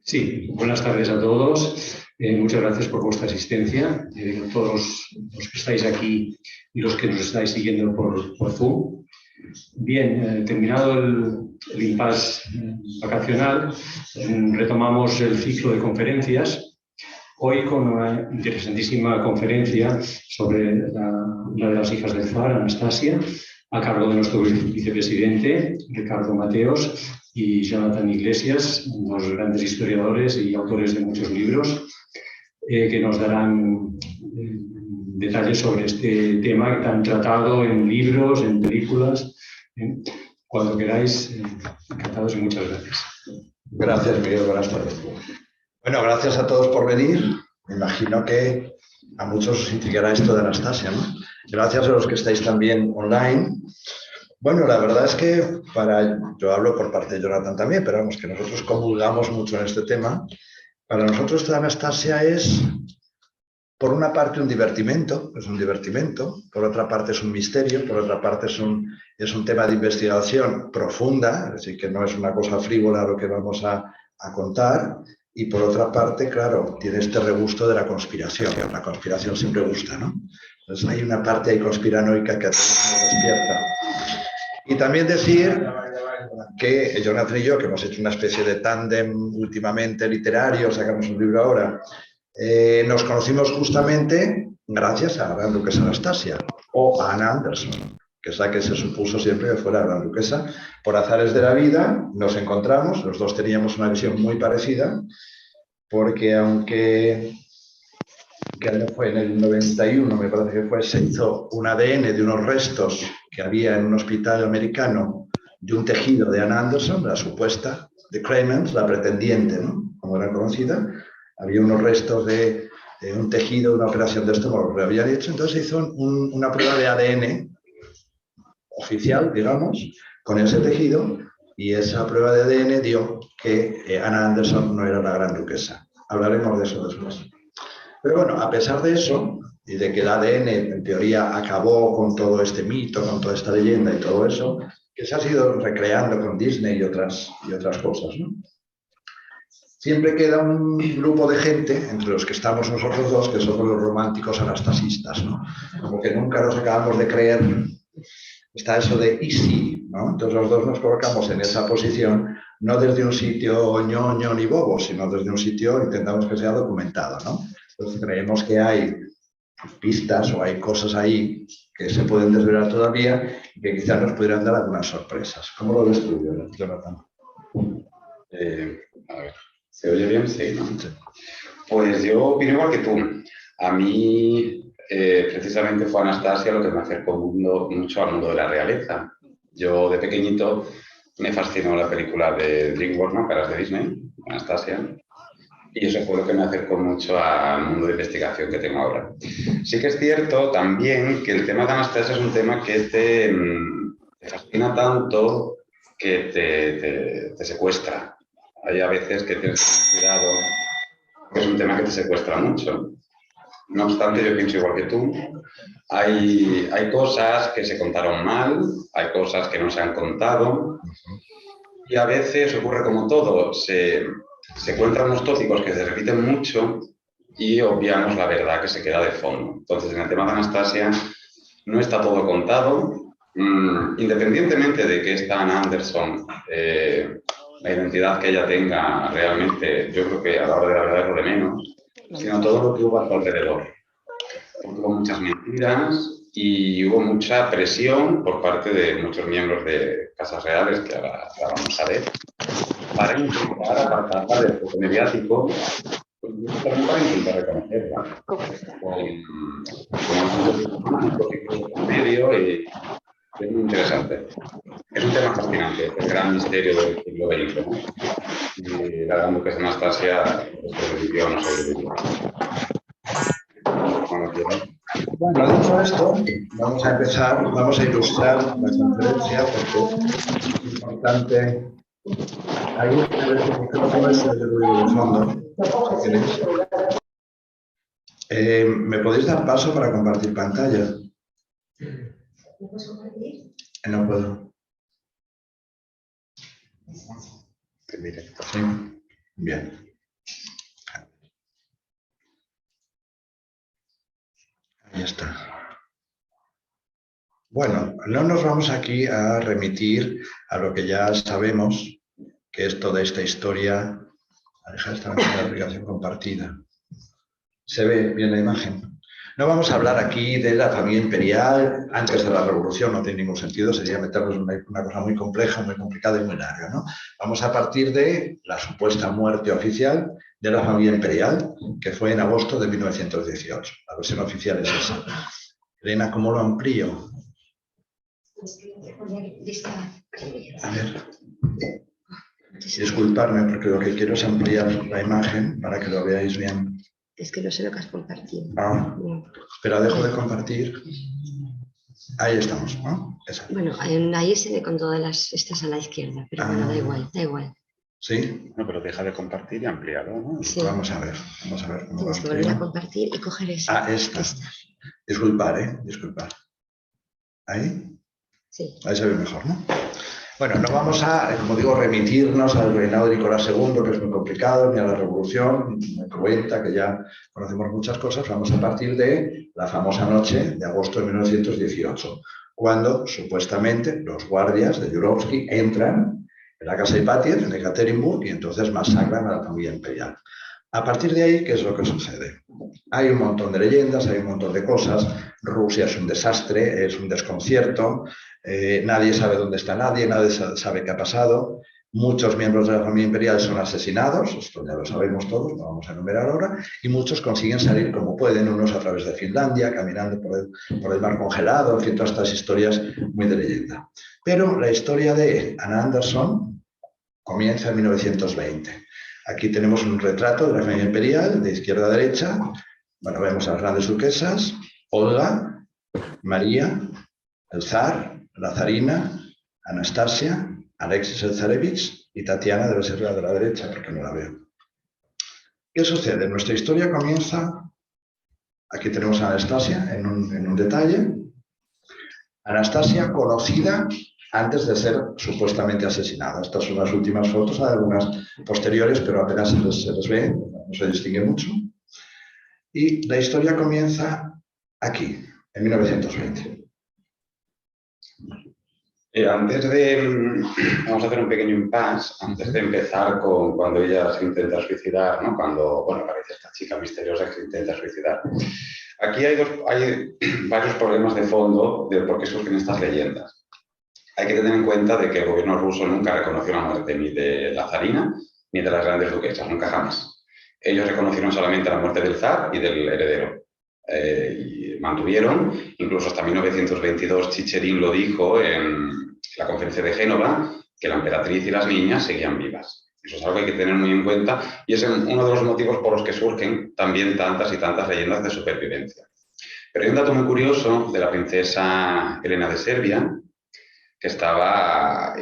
Sí, buenas tardes a todos. Muchas gracias por vuestra asistencia. Todos los que estáis aquí y los que nos estáis siguiendo por Zoom. Bien, terminado el impasse vacacional, retomamos el ciclo de conferencias. Hoy con una interesantísima conferencia sobre una de las hijas del zar, Anastasia, a cargo de nuestro vicepresidente, Ricardo Mateos, y Jonathan Iglesias, dos grandes historiadores y autores de muchos libros, que nos darán detalles sobre este tema tan tratado en libros, en películas. Cuando queráis, encantados y muchas gracias. Gracias, Miguel. Buenas tardes. Bueno, gracias a todos por venir. Me imagino que a muchos os intrigará esto de Anastasia, ¿no? Gracias a los que estáis también online. Bueno, la verdad es que yo hablo por parte de Jonathan también, pero vamos, que nosotros comulgamos mucho en este tema. Para nosotros esta Anastasia es, por una parte, un divertimento, por otra parte es un misterio, por otra parte es un tema de investigación profunda, es decir, que no es una cosa frívola lo que vamos a contar, y por otra parte, claro, tiene este regusto de la conspiración. La conspiración siempre gusta, ¿no? Entonces hay una parte ahí conspiranoica que a todos nos despierta. Y también decir que Jonathan y yo, que hemos hecho una especie de tándem últimamente literario, sacamos un libro ahora, nos conocimos justamente gracias a la Gran Duquesa Anastasia, o a Anna Anderson, que es la que se supuso siempre que fuera la Gran Duquesa. Por azares de la vida nos encontramos, los dos teníamos una visión muy parecida, porque aunque que año fue en el 91, me parece que fue, se hizo un ADN de unos restos que había en un hospital americano de un tejido de Anna Anderson, la supuesta, de Clemens, la pretendiente, ¿no? Como era conocida. Había unos restos de un tejido, una operación de estómago que lo habían hecho, entonces se hizo una prueba de ADN oficial, digamos, con ese tejido, y esa prueba de ADN dio que Anna Anderson no era la Gran Duquesa. Hablaremos de eso después. Pero bueno, a pesar de eso, y de que el ADN en teoría acabó con todo este mito, con toda esta leyenda y todo eso, que se ha sido recreando con Disney y otras cosas, ¿no? Siempre queda un grupo de gente, entre los que estamos nosotros dos, que somos los románticos anastasistas, ¿no? Como que nunca nos acabamos de creer. Está eso de y sí, ¿no? Entonces los dos nos colocamos en esa posición, no desde un sitio ñoño ni bobo, sino desde un sitio, intentamos que sea documentado, ¿no? Entonces creemos que hay pistas o hay cosas ahí que se pueden desvelar todavía y que quizás nos pudieran dar algunas sorpresas. ¿Cómo lo ves tú, Jonathan? A ver, ¿se oye bien? Sí, ¿no? Sí. Pues yo opino igual que tú. A mí, precisamente fue Anastasia lo que me acercó mucho al mundo de la realeza. Yo, de pequeñito, me fascinó la película de DreamWorks, ¿no? Caras de Disney, Anastasia. Y eso fue lo que me acercó mucho al mundo de investigación que tengo ahora. Sí que es cierto también que el tema de Anastasia es un tema que te fascina tanto que te secuestra. Hay a veces que tienes que tener cuidado, que es un tema que te secuestra mucho. No obstante, yo pienso igual que tú. Hay cosas que se contaron mal, hay cosas que no se han contado, y a veces ocurre como todo, se encuentran unos tópicos que se repiten mucho y obviamos la verdad que se queda de fondo. Entonces, en el tema de Anastasia no está todo contado. Independientemente de que esta Anna Anderson, la identidad que ella tenga realmente, yo creo que a la hora de la verdad es lo de menos, sino todo lo que hubo a su alrededor. Porque hubo muchas mentiras y hubo mucha presión por parte de muchos miembros de Casas Reales, que ahora vamos a ver, para intentar apartarla del foco mediático, pues también para intentar reconocerla. Con medio y es muy interesante. Es un tema fascinante, el gran misterio del siglo XX, ¿no? Y la Gran Duquesa Anastasia sobrevivió o no sobrevivió. Bueno, dicho esto, vamos a empezar, vamos a ilustrar la conferencia porque es importante. Ahí no pones el ruido de fondo, si queréis. ¿Me podéis dar paso para compartir pantalla? ¿No puedes compartir? No puedo. En directo. Sí. Bien. está. Bueno, no nos vamos aquí a remitir a lo que ya sabemos, que es toda esta historia. A dejar esta aplicación compartida. ¿Se ve bien la imagen? No vamos a hablar aquí de la familia imperial antes de la revolución, no tiene ningún sentido, sería meternos en una cosa muy compleja, muy complicada y muy larga, ¿no? Vamos a partir de la supuesta muerte oficial de la familia imperial, que fue en agosto de 1918. La versión oficial es esa. Elena, ¿cómo lo amplío? A ver. Disculpadme, porque lo que quiero es ampliar la imagen para que lo veáis bien. Es que no sé lo que has compartido. Ah, espera, dejo de compartir. Ahí estamos, ¿no? Esa. Bueno, ahí se ve con todas estas a la izquierda, pero bueno, da igual, da igual. ¿Sí? No, pero deja de compartir y amplíalo, ¿no? Sí. Vamos a ver cómo Tienes que volver a compartir y coger esa. esta. Disculpar, disculpar. ¿Ahí? Sí. Ahí se ve mejor, ¿no? Bueno, no vamos a, como digo, remitirnos al reinado de Nicolás II, que es muy complicado, ni a la revolución, muy cruenta, que ya conocemos muchas cosas. Vamos a partir de la famosa noche de agosto de 1918, cuando supuestamente los guardias de Jurovsky entran en la casa Ipatiev, en Ekaterimburg, y entonces masacran a la familia imperial. A partir de ahí, ¿qué es lo que sucede? Hay un montón de leyendas, hay un montón de cosas. Rusia es un desastre, es un desconcierto, nadie sabe dónde está nadie sabe qué ha pasado. Muchos miembros de la familia imperial son asesinados, esto ya lo sabemos todos, no vamos a enumerar ahora, y muchos consiguen salir como pueden, unos a través de Finlandia, caminando por el mar congelado, en fin, todas estas historias muy de leyenda. Pero la historia de Anna Anderson comienza en 1920. Aquí tenemos un retrato de la familia imperial, de izquierda a derecha. Bueno, vemos a las grandes duquesas, Olga, María, el zar, la zarina, Anastasia, Alexis el zarevich y Tatiana debe ser la de la derecha porque no la veo. ¿Qué sucede? Nuestra historia comienza, aquí tenemos a Anastasia en un detalle. Anastasia conocida antes de ser supuestamente asesinada. Estas son las últimas fotos, hay algunas posteriores, pero apenas se les ve, no se distingue mucho. Y la historia comienza aquí, en 1920. Vamos a hacer un pequeño impasse antes de empezar con cuando ella se intenta suicidar, ¿no? Cuando, bueno, aparece esta chica misteriosa que se intenta suicidar. Aquí hay varios problemas de fondo de por qué surgen estas leyendas. Hay que tener en cuenta de que el gobierno ruso nunca reconoció la muerte ni de la zarina ni de las grandes duquesas, nunca jamás. Ellos reconocieron solamente la muerte del zar y del heredero. Y mantuvieron, incluso hasta 1922 Chicherin lo dijo en la conferencia de Génova, que la emperatriz y las niñas seguían vivas. Eso es algo que hay que tener muy en cuenta y es uno de los motivos por los que surgen también tantas y tantas leyendas de supervivencia. Pero hay un dato muy curioso de la princesa Elena de Serbia, que estaba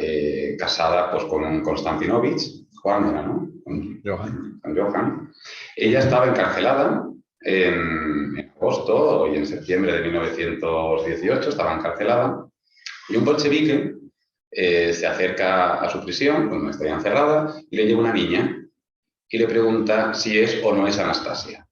casada pues, con un Konstantinovich, Juan era, ¿no? Con Johan. Ella estaba encarcelada en agosto y en septiembre de 1918, estaba encarcelada, y un bolchevique se acerca a su prisión, donde está encerrada, y le lleva una niña y le pregunta si es o no es Anastasia.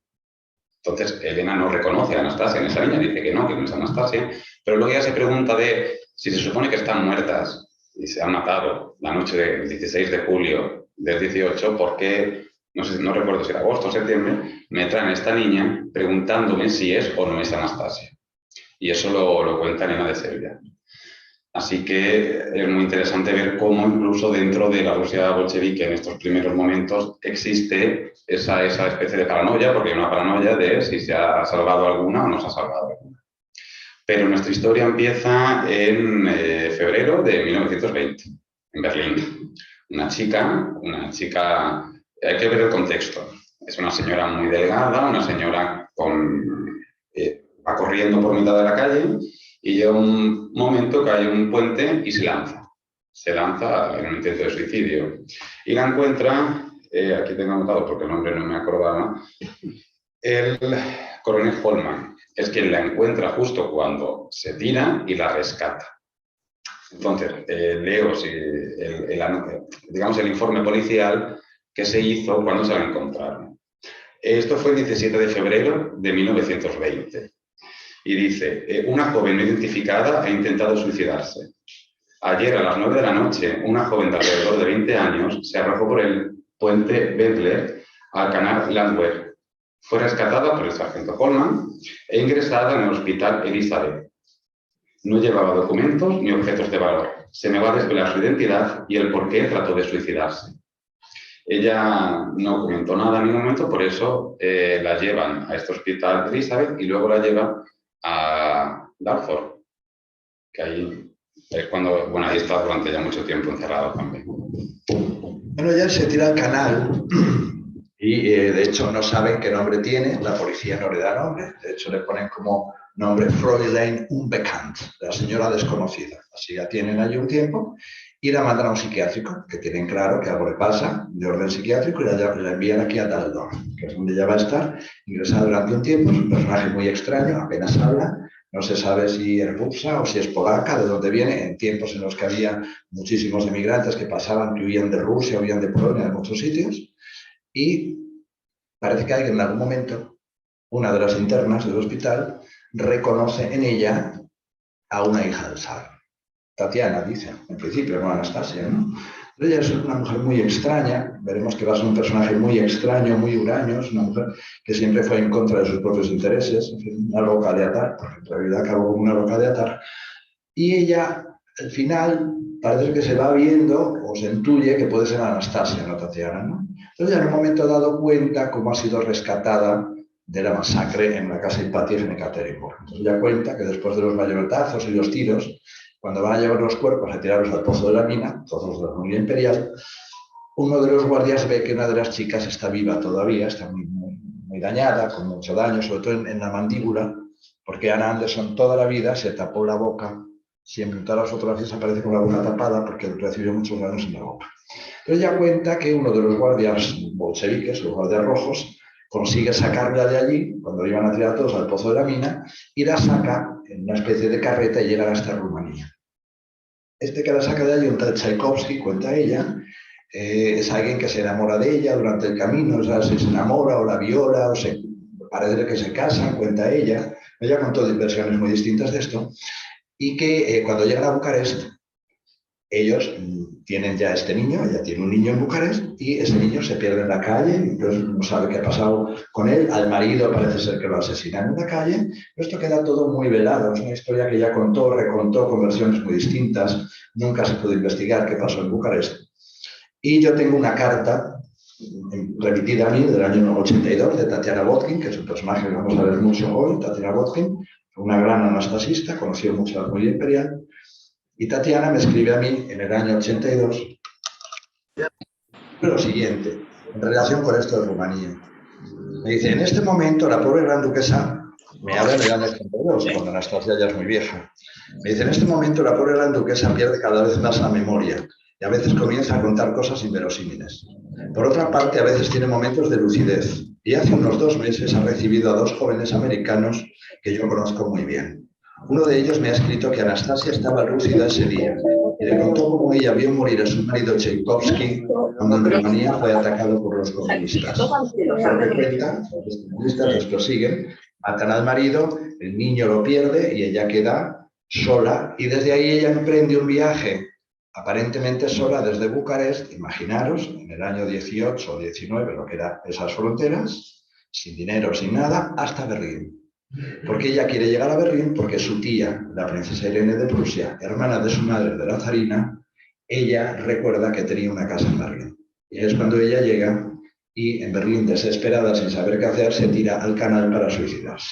Entonces, Elena no reconoce a Anastasia en esa niña, dice que no es Anastasia, pero luego ella se pregunta de si se supone que están muertas y se han matado la noche del 16 de julio del 18, ¿por qué, no recuerdo si era agosto o septiembre, me traen a esta niña preguntándome si es o no es Anastasia? Y eso lo cuenta Elena de Serbia. Así que es muy interesante ver cómo incluso dentro de la Rusia bolchevique en estos primeros momentos existe esa especie de paranoia, porque hay una paranoia de si se ha salvado alguna o no se ha salvado alguna. Pero nuestra historia empieza en febrero de 1920, en Berlín. Una chica, hay que ver el contexto. Es una señora muy delgada, una señora va corriendo por mitad de la calle y llega un momento que hay un puente y se lanza. Se lanza en un intento de suicidio. Y la encuentra, aquí tengo anotado porque el nombre no me acordaba, el coronel Holman. Es quien la encuentra justo cuando se tira y la rescata. Entonces, leo el informe policial que se hizo cuando se la encontraron. Esto fue el 17 de febrero de 1920. Y dice, una joven no identificada ha intentado suicidarse. Ayer a las 9 de la noche, una joven de alrededor de 20 años se arrojó por el puente Bedler al canal Landwehr. Fue rescatada por el sargento Coleman e ingresada en el hospital Elizabeth. No llevaba documentos ni objetos de valor. Se me va a desvelar su identidad y el por qué trató de suicidarse. Ella no comentó nada en ningún momento, por eso la llevan a este hospital Elizabeth y luego la llevan a Dartford, que ahí es cuando, bueno, ahí está durante ya mucho tiempo encerrado también. Bueno, ella se tira al canal y de hecho no saben qué nombre tiene, la policía no le da nombre, de hecho le ponen como nombre Fräulein Unbekannt, la señora desconocida. Así la tienen allí un tiempo y la mandan a un psiquiátrico, que tienen claro que algo le pasa de orden psiquiátrico, y la envían aquí a Daldorf, que es donde ella va a estar ingresada durante un tiempo. Es un personaje muy extraño, apenas habla, no se sabe si es rusa o si es polaca, de dónde viene, en tiempos en los que había muchísimos emigrantes que pasaban, que huían de Rusia, huían de Polonia, de muchos sitios, y parece que alguien en algún momento, una de las internas del hospital, reconoce en ella a una hija del zar. Tatiana, dice, en principio, no Anastasia, ¿no? Pero ella es una mujer muy extraña, veremos que va a ser un personaje muy extraño, muy huraño, es una mujer que siempre fue en contra de sus propios intereses, en fin, una loca de atar, porque en realidad acabó como una loca de atar, y ella, al final, parece que se va viendo o se intuye que puede ser Anastasia, no Tatiana, ¿no? Entonces, ya en un momento ha dado cuenta cómo ha sido rescatada de la masacre en la casa Ipatiev en Ekaterimburg. Entonces, ella cuenta que después de los bayonetazos y los tiros, cuando van a llevar los cuerpos a tirarlos al pozo de la mina, todos de la familia imperial, uno de los guardias ve que una de las chicas está viva todavía, está muy dañada, con mucho daño, sobre todo en la mandíbula, porque Anna Anderson toda la vida se tapó la boca, siempre en todas las fotografías aparece con la boca tapada porque recibió muchos daños en la boca. Entonces ella cuenta que uno de los guardias bolcheviques, los guardias rojos, consigue sacarla de allí, cuando iban a tirar todos al pozo de la mina, y la saca en una especie de carreta y llegan hasta Rumanía. Este que la saca de allí, un tal Tchaikovsky, cuenta ella, es alguien que se enamora de ella durante el camino, o sea, se enamora o la viola, o parece que se casan, cuenta ella. Ella contó versiones muy distintas de esto, y que cuando llegan a Bucarest, ellos tienen ya este niño, ella tiene un niño en Bucarest, y ese niño se pierde en la calle, entonces no sabe qué ha pasado con él, al marido parece ser que lo asesinan en la calle. Esto queda todo muy velado, es una historia que ella contó, recontó con versiones muy distintas, nunca se pudo investigar qué pasó en Bucarest. Y yo tengo una carta remitida a mí del año 82 de Tatiana Botkin, que es un personaje que vamos a ver mucho hoy. Tatiana Botkin, una gran anastasista, conoció mucho a la familia imperial. Y Tatiana me escribe a mí en el año 82 lo siguiente, en relación con esto de Rumanía. Me dice, en este momento la pobre gran duquesa, me habla en el año 82, cuando Anastasia ya es muy vieja. Me dice, en este momento la pobre gran duquesa pierde cada vez más la memoria y a veces comienza a contar cosas inverosímiles. Por otra parte, a veces tiene momentos de lucidez y hace unos 2 meses ha recibido a 2 jóvenes americanos que yo conozco muy bien. Uno de ellos me ha escrito que Anastasia estaba lúcida ese día y le contó cómo ella vio morir a su marido Tchaikovsky cuando en Rumanía fue atacado por los comunistas. Los comunistas les persiguen, matan al marido, el niño lo pierde y ella queda sola, y desde ahí ella emprende un viaje aparentemente sola desde Bucarest, imaginaros, en el año 18 o 19, lo que eran esas fronteras, sin dinero, sin nada, hasta Berlín. Porque ella quiere llegar a Berlín porque su tía, la princesa Irene de Prusia, hermana de su madre, de la zarina, ella recuerda que tenía una casa en Berlín. Y es cuando ella llega y en Berlín, desesperada, sin saber qué hacer, se tira al canal para suicidarse.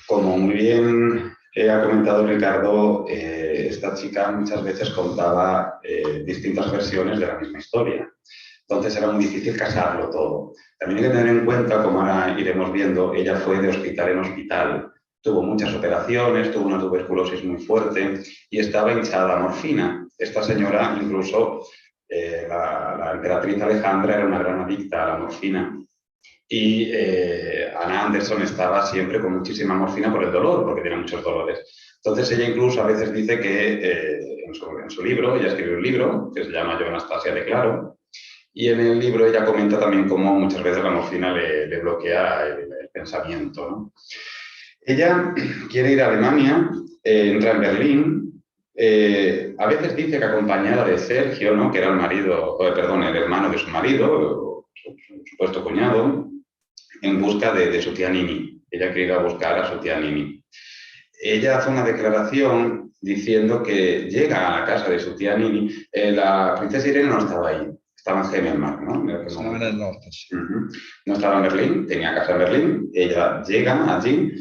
Como muy bien ha comentado Ricardo, esta chica muchas veces contaba distintas versiones de la misma historia. Entonces era muy difícil casarlo todo. También hay que tener en cuenta, como ahora iremos viendo, ella fue de hospital en hospital. Tuvo muchas operaciones, tuvo una tuberculosis muy fuerte y estaba hinchada a morfina. Esta señora, incluso, la emperatriz Alejandra, era una gran adicta a la morfina. Y Anna Anderson estaba siempre con muchísima morfina por el dolor, porque tiene muchos dolores. Entonces ella incluso a veces dice que en su libro, ella escribió un libro que se llama Yo Anastasia declaro, Y en el libro ella comenta también cómo muchas veces la morfina le bloquea el pensamiento, ¿no? Ella quiere ir a Alemania, entra en Berlín, a veces dice que acompañada de Sergio, ¿no? Que era el hermano de su marido, su supuesto cuñado, en busca de su tía Nini. Ella quiere ir a buscar a su tía Nini. Ella hace una declaración diciendo que llega a la casa de su tía Nini. La princesa Irene no estaba ahí, estaba en Gemmelmark, ¿no? Estaba en el norte, sí. No estaba en Berlín, tenía casa en Berlín. Ella llega allí,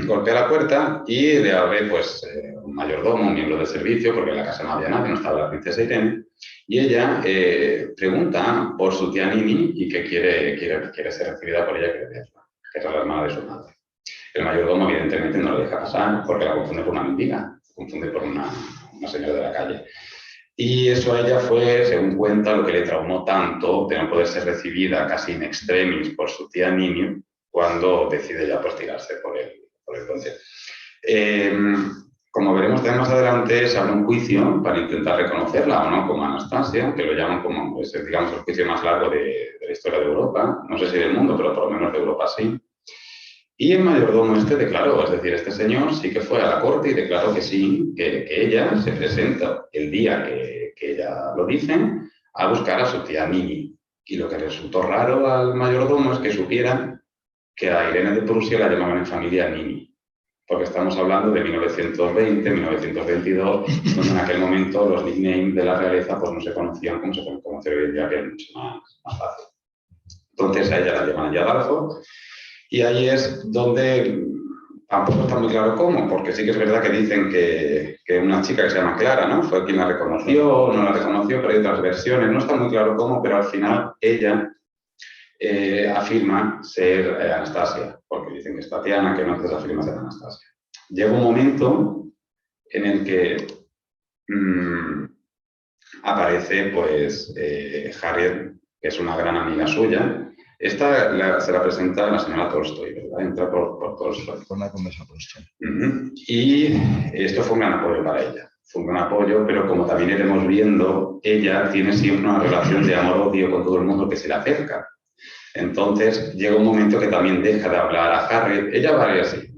golpea la puerta y le abre pues, un mayordomo, un miembro del servicio, porque en la casa no había nadie, no estaba la princesa Irene. Y ella pregunta por su tía Nini y que quiere ser recibida por ella, quiere verla, que es la hermana de su madre. El mayordomo, evidentemente, no la deja pasar porque la confunde por una mendiga, la confunde por una señora de la calle. Y eso a ella fue, según cuenta, lo que le traumó tanto de no poder ser recibida casi in extremis por su tía Nini cuando decide ya pues tirarse por el puente. Como veremos también más adelante, se abre un juicio para intentar reconocerla o no como Anastasia, que lo llaman como, pues, digamos, el juicio más largo de la historia de Europa, no sé si del mundo, pero por lo menos de Europa sí. Y el mayordomo declaró, es decir, este señor sí que fue a la corte y declaró que sí, que ella se presenta el día que ella lo dice a buscar a su tía Nini. Y lo que resultó raro al mayordomo es que supiera que a Irene de Prusia la llamaban en familia Nini, porque estamos hablando de 1920, 1922, donde en aquel momento los nicknames de la realeza pues no se conocían como se conocen hoy en día, que es mucho más fácil. Entonces a ella la llaman Adalfo. Y ahí es donde tampoco está muy claro cómo, porque sí que es verdad que dicen que una chica que se llama Clara, ¿no? Fue quien la reconoció, no la reconoció, pero hay otras versiones. No está muy claro cómo, pero al final ella afirma ser Anastasia, porque dicen que es Tatiana, que no entonces afirma ser Anastasia. Llega un momento en el que aparece, pues, Harriet, que es una gran amiga suya. Esta se la presenta a la señora Tolstoy, ¿verdad? Entra por Tolstoy. Con la condesa Tolstoy. Y esto fue un gran apoyo para ella. Fue un gran apoyo, pero como también iremos viendo, ella tiene siempre una relación de amor-odio con todo el mundo que se le acerca. Entonces, llega un momento que también deja de hablar a Harriet. Ella va a ir así,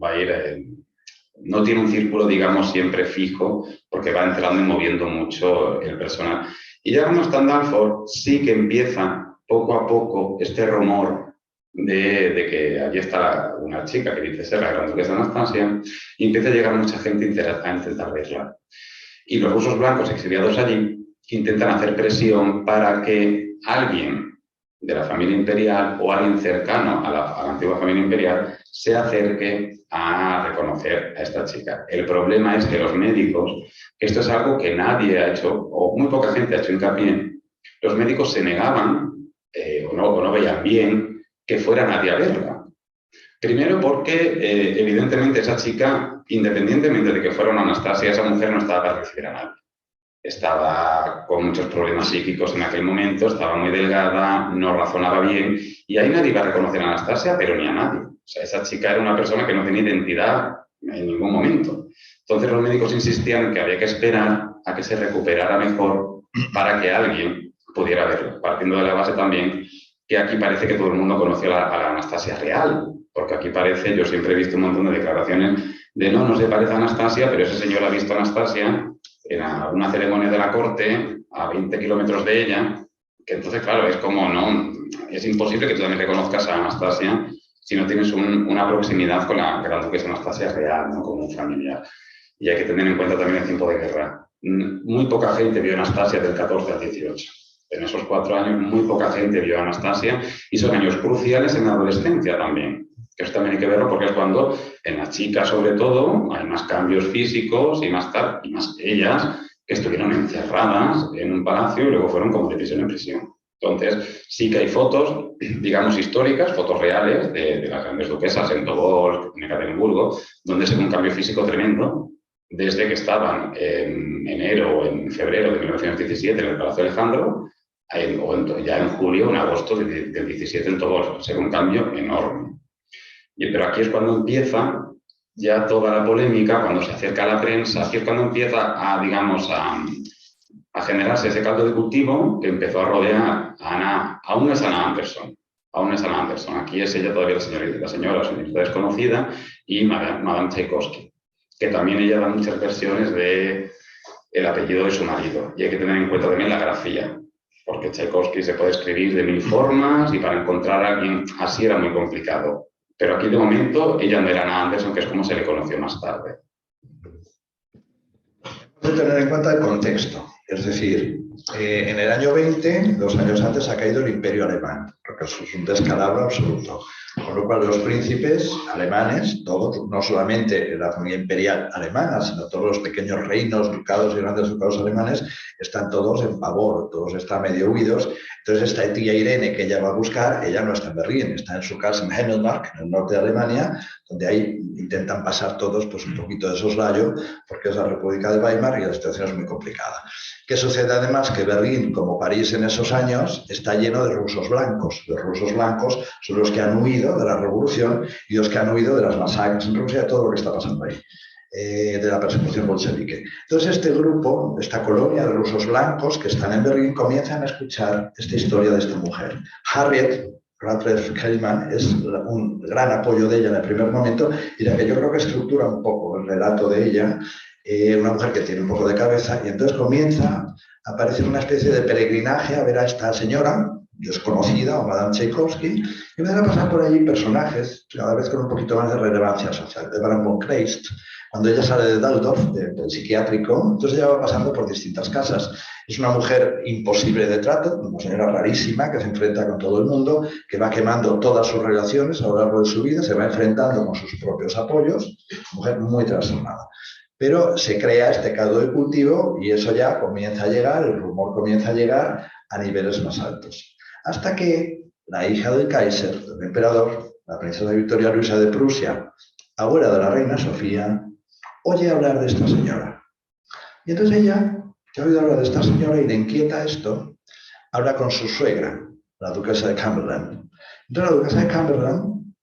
no tiene un círculo, digamos, siempre fijo, porque va entrando y moviendo mucho el personal. Y ya cuando está en Dalford, sí que empieza poco a poco este rumor de que allí está una chica que dice ser la gran duquesa Anastasia, y empieza a llegar mucha gente a intentar verla. Y los rusos blancos exiliados allí intentan hacer presión para que alguien de la familia imperial o alguien cercano a la antigua familia imperial se acerque a reconocer a esta chica. El problema es que los médicos, esto es algo que nadie ha hecho, o muy poca gente ha hecho hincapié, los médicos se negaban o no veían bien que fuera nadie a verla. Primero porque, evidentemente, esa chica, independientemente de que fuera una Anastasia, esa mujer no estaba para recibir a nadie. Estaba con muchos problemas psíquicos en aquel momento, estaba muy delgada, no razonaba bien, y ahí nadie iba a reconocer a Anastasia, pero ni a nadie. O sea, esa chica era una persona que no tenía identidad en ningún momento. Entonces los médicos insistían que había que esperar a que se recuperara mejor para que alguien pudiera verla, partiendo de la base también que aquí parece que todo el mundo conoce a la Anastasia real, porque aquí parece, yo siempre he visto un montón de declaraciones de no se parece a Anastasia, pero ese señor ha visto a Anastasia en una ceremonia de la corte a 20 kilómetros de ella, que entonces, claro, es como, no, es imposible que tú también reconozcas a Anastasia si no tienes una proximidad con la gran duquesa Anastasia real, ¿no? Como un familiar. Y hay que tener en cuenta también el tiempo de guerra. Muy poca gente vio a Anastasia del 14 al 18. En esos 4 años, muy poca gente vio a Anastasia y son años cruciales en la adolescencia también. Que eso también hay que verlo porque es cuando en las chicas, sobre todo, hay más cambios físicos y más ellas que estuvieron encerradas en un palacio y luego fueron como de prisión en prisión. Entonces, sí que hay fotos, digamos, históricas, fotos reales de las grandes duquesas en Tobolsk, en Ekaterimburgo, donde se ve un cambio físico tremendo desde que estaban en enero o en febrero de 1917 en el Palacio de Alejandro, o ya en julio o en agosto del 17 en Tobolsk. Se ve un cambio enorme. Pero aquí es cuando empieza ya toda la polémica, cuando se acerca a la prensa, aquí es cuando empieza a, digamos, a generarse ese caldo de cultivo que empezó a rodear a Ana, aún no es Ana Anderson, aquí es ella todavía la señora desconocida, y Madame Tchaikovsky, que también ella da muchas versiones del apellido de su marido, y hay que tener en cuenta también la grafía, porque Tchaikovsky se puede escribir de 1000 formas y para encontrar a alguien así era muy complicado. Pero aquí de momento ella no era Ana Anderson, que es como se le conoció más tarde. Hay que tener en cuenta el contexto. Es decir, en el año 20, 2 años antes, ha caído el Imperio Alemán, porque eso es un descalabro absoluto. Con lo cual los príncipes alemanes, todos, no solamente la familia imperial alemana, sino todos los pequeños reinos, ducados y grandes ducados alemanes, están todos en pavor, todos están medio huidos. Entonces esta tía Irene que ella va a buscar, ella no está en Berlín, está en su casa en Hemmelmark, en el norte de Alemania, donde ahí intentan pasar todos pues, un poquito de soslayo, porque es la República de Weimar y la situación es muy complicada. ¿Qué sucede además? Que Berlín, como París en esos años, está lleno de rusos blancos. Los rusos blancos son los que han huido de la revolución y los que han huido de las masacres en Rusia, de todo lo que está pasando ahí, de la persecución bolchevique. Entonces este grupo, esta colonia de rusos blancos que están en Berlín, comienzan a escuchar esta historia de esta mujer. Harriet Radcliffe Hellman es un gran apoyo de ella en el primer momento y la que yo creo que estructura un poco el relato de ella, una mujer que tiene un poco de cabeza, y entonces comienza a aparecer una especie de peregrinaje a ver a esta señora desconocida, o Madame Tchaikovsky, y van a pasar por allí personajes, cada vez con un poquito más de relevancia social. De Baron von Kleist, cuando ella sale de Daldorf, del psiquiátrico, entonces ella va pasando por distintas casas. Es una mujer imposible de trato, una señora rarísima que se enfrenta con todo el mundo, que va quemando todas sus relaciones a lo largo de su vida, se va enfrentando con sus propios apoyos, mujer muy trastornada. Pero se crea este caldo de cultivo y eso ya comienza a llegar, el rumor comienza a llegar a niveles más altos. Hasta que la hija del Kaiser, del emperador, la princesa Victoria Luisa de Prusia, abuela de la reina Sofía, oye hablar de esta señora. Y entonces ella, que ha oído hablar de esta señora y le inquieta esto, habla con su suegra, la duquesa de Cumberland. Entonces la duquesa de Cumberland,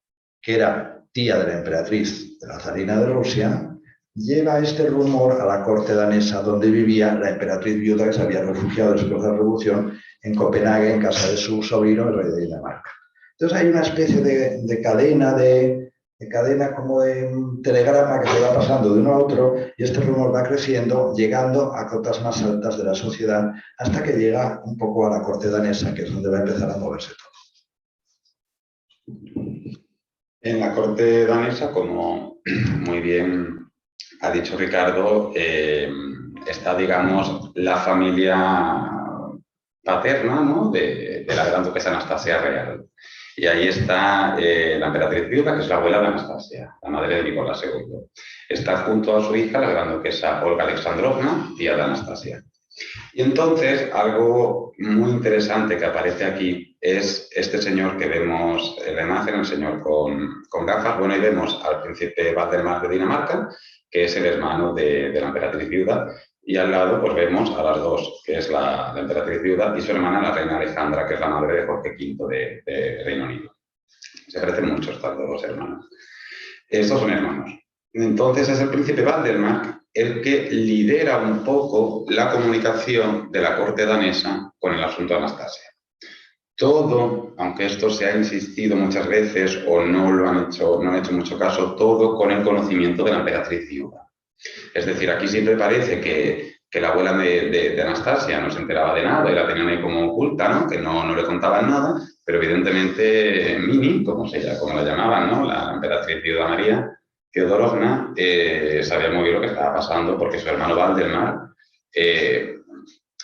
que era tía de la emperatriz de la zarina de Rusia, lleva este rumor a la corte danesa donde vivía la emperatriz viuda que se había refugiado después de la revolución en Copenhague, en casa de su sobrino, el rey de Dinamarca. Entonces hay una especie de cadena como de un telegrama que se va pasando de uno a otro y este rumor va creciendo, llegando a cotas más altas de la sociedad hasta que llega un poco a la corte danesa, que es donde va a empezar a moverse todo. En la corte danesa, como muy bien ha dicho Ricardo, está, digamos, la familia paterna, ¿no?, de la gran duquesa Anastasia Real. Y ahí está la emperatriz viuda, que es la abuela de Anastasia, la madre de Nicolás II. Está junto a su hija, la gran duquesa Olga Alexandrovna, tía de Anastasia. Y entonces, algo muy interesante que aparece aquí es este señor que vemos en la imagen, el señor con gafas. Bueno, ahí vemos al príncipe Valdemar de Dinamarca, que es el hermano de la emperatriz viuda, y al lado pues vemos a las dos, que es la emperatriz viuda y su hermana, la reina Alejandra, que es la madre de Jorge V de Reino Unido. Se parecen mucho estas dos hermanas. Estos son hermanos. Entonces es el príncipe Valdemar el que lidera un poco la comunicación de la corte danesa con el asunto de Anastasia. Todo, aunque esto se ha insistido muchas veces o no han hecho mucho caso, todo con el conocimiento de la emperatriz viuda. Es decir, aquí siempre parece que la abuela de Anastasia no se enteraba de nada y la tenían ahí como oculta, ¿no?, que no le contaban nada, pero evidentemente Mini, como la llamaban, ¿no?, la emperatriz viuda María Teodorovna, sabía muy bien lo que estaba pasando porque su hermano Valdemar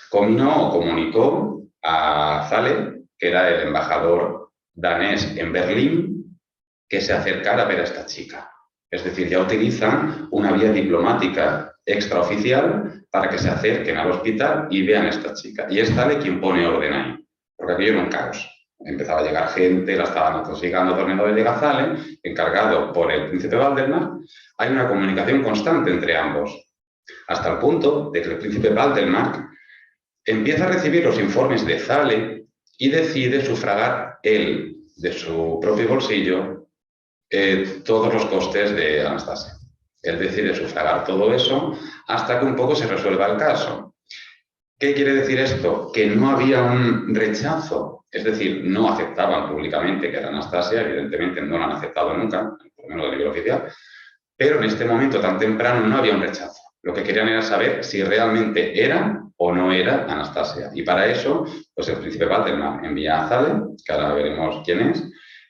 comunicó a Zale, que era el embajador danés en Berlín, que se acercara a ver a esta chica. Es decir, ya utilizan una vía diplomática extraoficial para que se acerquen al hospital y vean a esta chica. Y es Zale quien pone orden ahí, porque aquello era un caos. Empezaba a llegar gente, la estaban atosigando, tornando llega Zale, encargado por el príncipe Valdemar. Hay una comunicación constante entre ambos, hasta el punto de que el príncipe Valdemar empieza a recibir los informes de Zale y decide sufragar él, de su propio bolsillo, todos los costes de Anastasia. Él decide sufragar todo eso hasta que un poco se resuelva el caso. ¿Qué quiere decir esto? Que no había un rechazo, es decir, no aceptaban públicamente que era Anastasia, evidentemente no la han aceptado nunca, por lo menos a nivel oficial, pero en este momento tan temprano no había un rechazo. Lo que querían era saber si realmente era o no era Anastasia. Y para eso, pues el príncipe Valdemar envía a Zale, que ahora veremos quién es,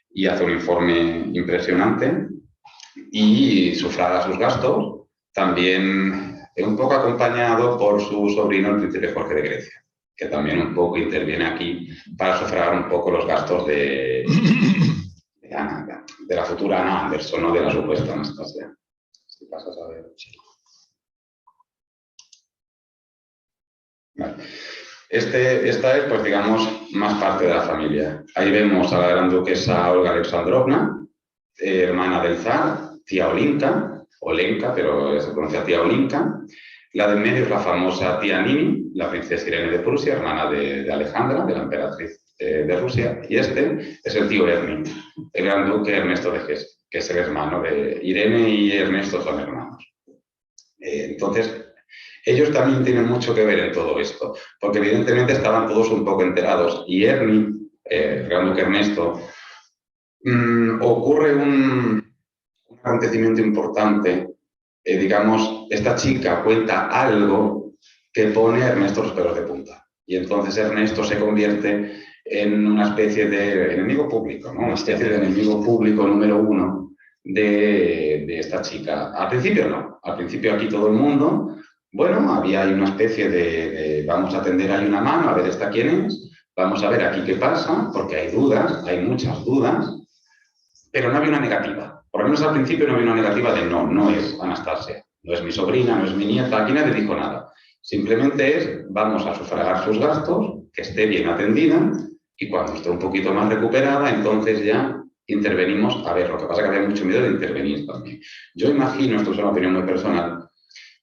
y hace un informe impresionante y sufraga sus gastos, también un poco acompañado por su sobrino, el príncipe Jorge de Grecia, que también un poco interviene aquí para sufragar un poco los gastos de la futura Ana Anderson, no de la supuesta Anastasia. Si pasas a ver. Vale. Esta es, pues digamos, más parte de la familia. Ahí vemos a la gran duquesa Olga Alexandrovna, hermana del zar, tía Olinka, pero se pronuncia tía Olinka. La del medio es la famosa tía Nini, la princesa Irene de Prusia, hermana de Alejandra, de la emperatriz de Rusia. Y este es el tío Ernie, el gran duque Ernesto de Hesse, que es el hermano de Irene, y Ernesto son hermanos. Entonces, ellos también tienen mucho que ver en todo esto, porque evidentemente estaban todos un poco enterados. Y Ernie, el gran duque Ernesto, ocurre un acontecimiento importante. Digamos, esta chica cuenta algo que pone a Ernesto los pelos de punta. Y entonces Ernesto se convierte en una especie de enemigo público, ¿no? Una especie de enemigo público número uno de esta chica. Al principio no. Al principio aquí todo el mundo, bueno, había ahí una especie de vamos a tender ahí una mano, a ver esta quién es, vamos a ver aquí qué pasa, porque hay dudas, hay muchas dudas, pero no había una negativa. Por lo menos al principio no había una negativa de no es Anastasia, no es mi sobrina, no es mi nieta, aquí nadie dijo nada. Simplemente es, vamos a sufragar sus gastos, que esté bien atendida, y cuando esté un poquito más recuperada, entonces ya intervenimos. A ver, lo que pasa es que había mucho miedo de intervenir también. Yo imagino, esto es una opinión muy personal,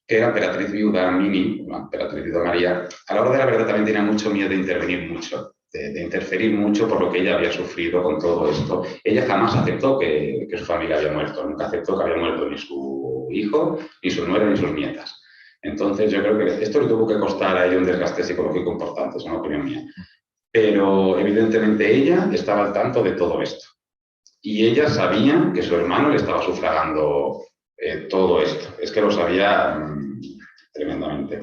que la emperatriz viuda Mini, la emperatriz viuda María, a la hora de la verdad también tenía mucho miedo de intervenir mucho, de interferir mucho por lo que ella había sufrido con todo esto. Ella jamás aceptó que su familia había muerto, nunca aceptó que había muerto ni su hijo, ni su nuera, ni sus nietas. Entonces yo creo que esto le tuvo que costar a ella un desgaste psicológico importante, es una opinión mía. Pero evidentemente ella estaba al tanto de todo esto. Y ella sabía que su hermano le estaba sufragando todo esto. Es que lo sabía tremendamente.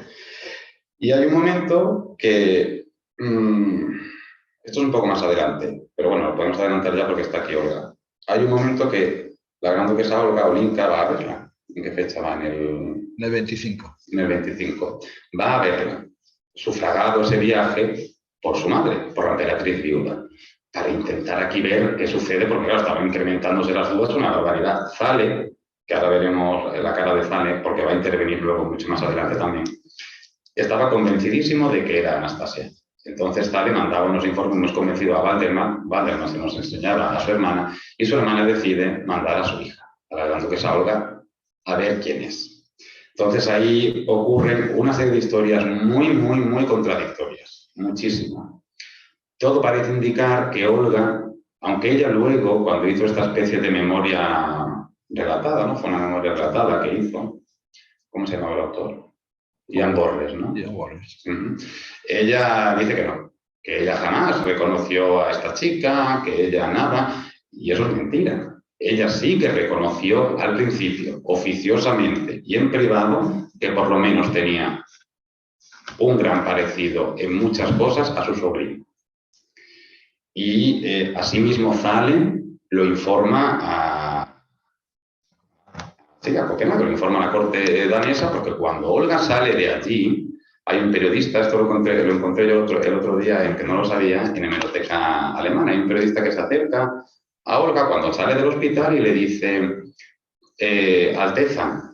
Y hay un momento que... esto es un poco más adelante, pero bueno, lo podemos adelantar ya porque está aquí Olga. Hay un momento que la gran duquesa Olga Olinka va a verla. ¿En qué fecha va? En el 25. En el 25. Va a verla. Sufragado ese viaje por su madre, por la emperatriz viuda, para intentar aquí ver qué sucede, porque claro, estaban incrementándose las dudas, una barbaridad. Zale, que ahora veremos la cara de Zale, porque va a intervenir luego mucho más adelante también, estaba convencidísimo de que era Anastasia. Entonces Zale mandaba unos informes, nos convencido a Valdemar se nos enseñaba a su hermana, y su hermana decide mandar a su hija, a la gran duquesa Olga, a ver quién es. Entonces ahí ocurren una serie de historias muy contradictorias, muchísimo. Todo parece indicar que Olga, aunque ella luego, cuando hizo esta especie de memoria relatada, ¿no? Fue una memoria relatada que hizo, ¿cómo se llamaba el autor? Ian Borges, ¿no? Ian Borges. Ella dice que ella jamás reconoció a esta chica, que ella nada, y eso es mentira. Ella sí que reconoció al principio, oficiosamente y en privado, que por lo menos tenía un gran parecido en muchas cosas a su sobrino. Y asimismo Zale lo informa a Copenhague, lo informa a la corte danesa, porque cuando Olga sale de allí, hay un periodista, esto lo encontré yo el otro día, en que no lo sabía, en hemeroteca alemana, hay un periodista que se acerca a Olga cuando sale del hospital y le dice, Alteza,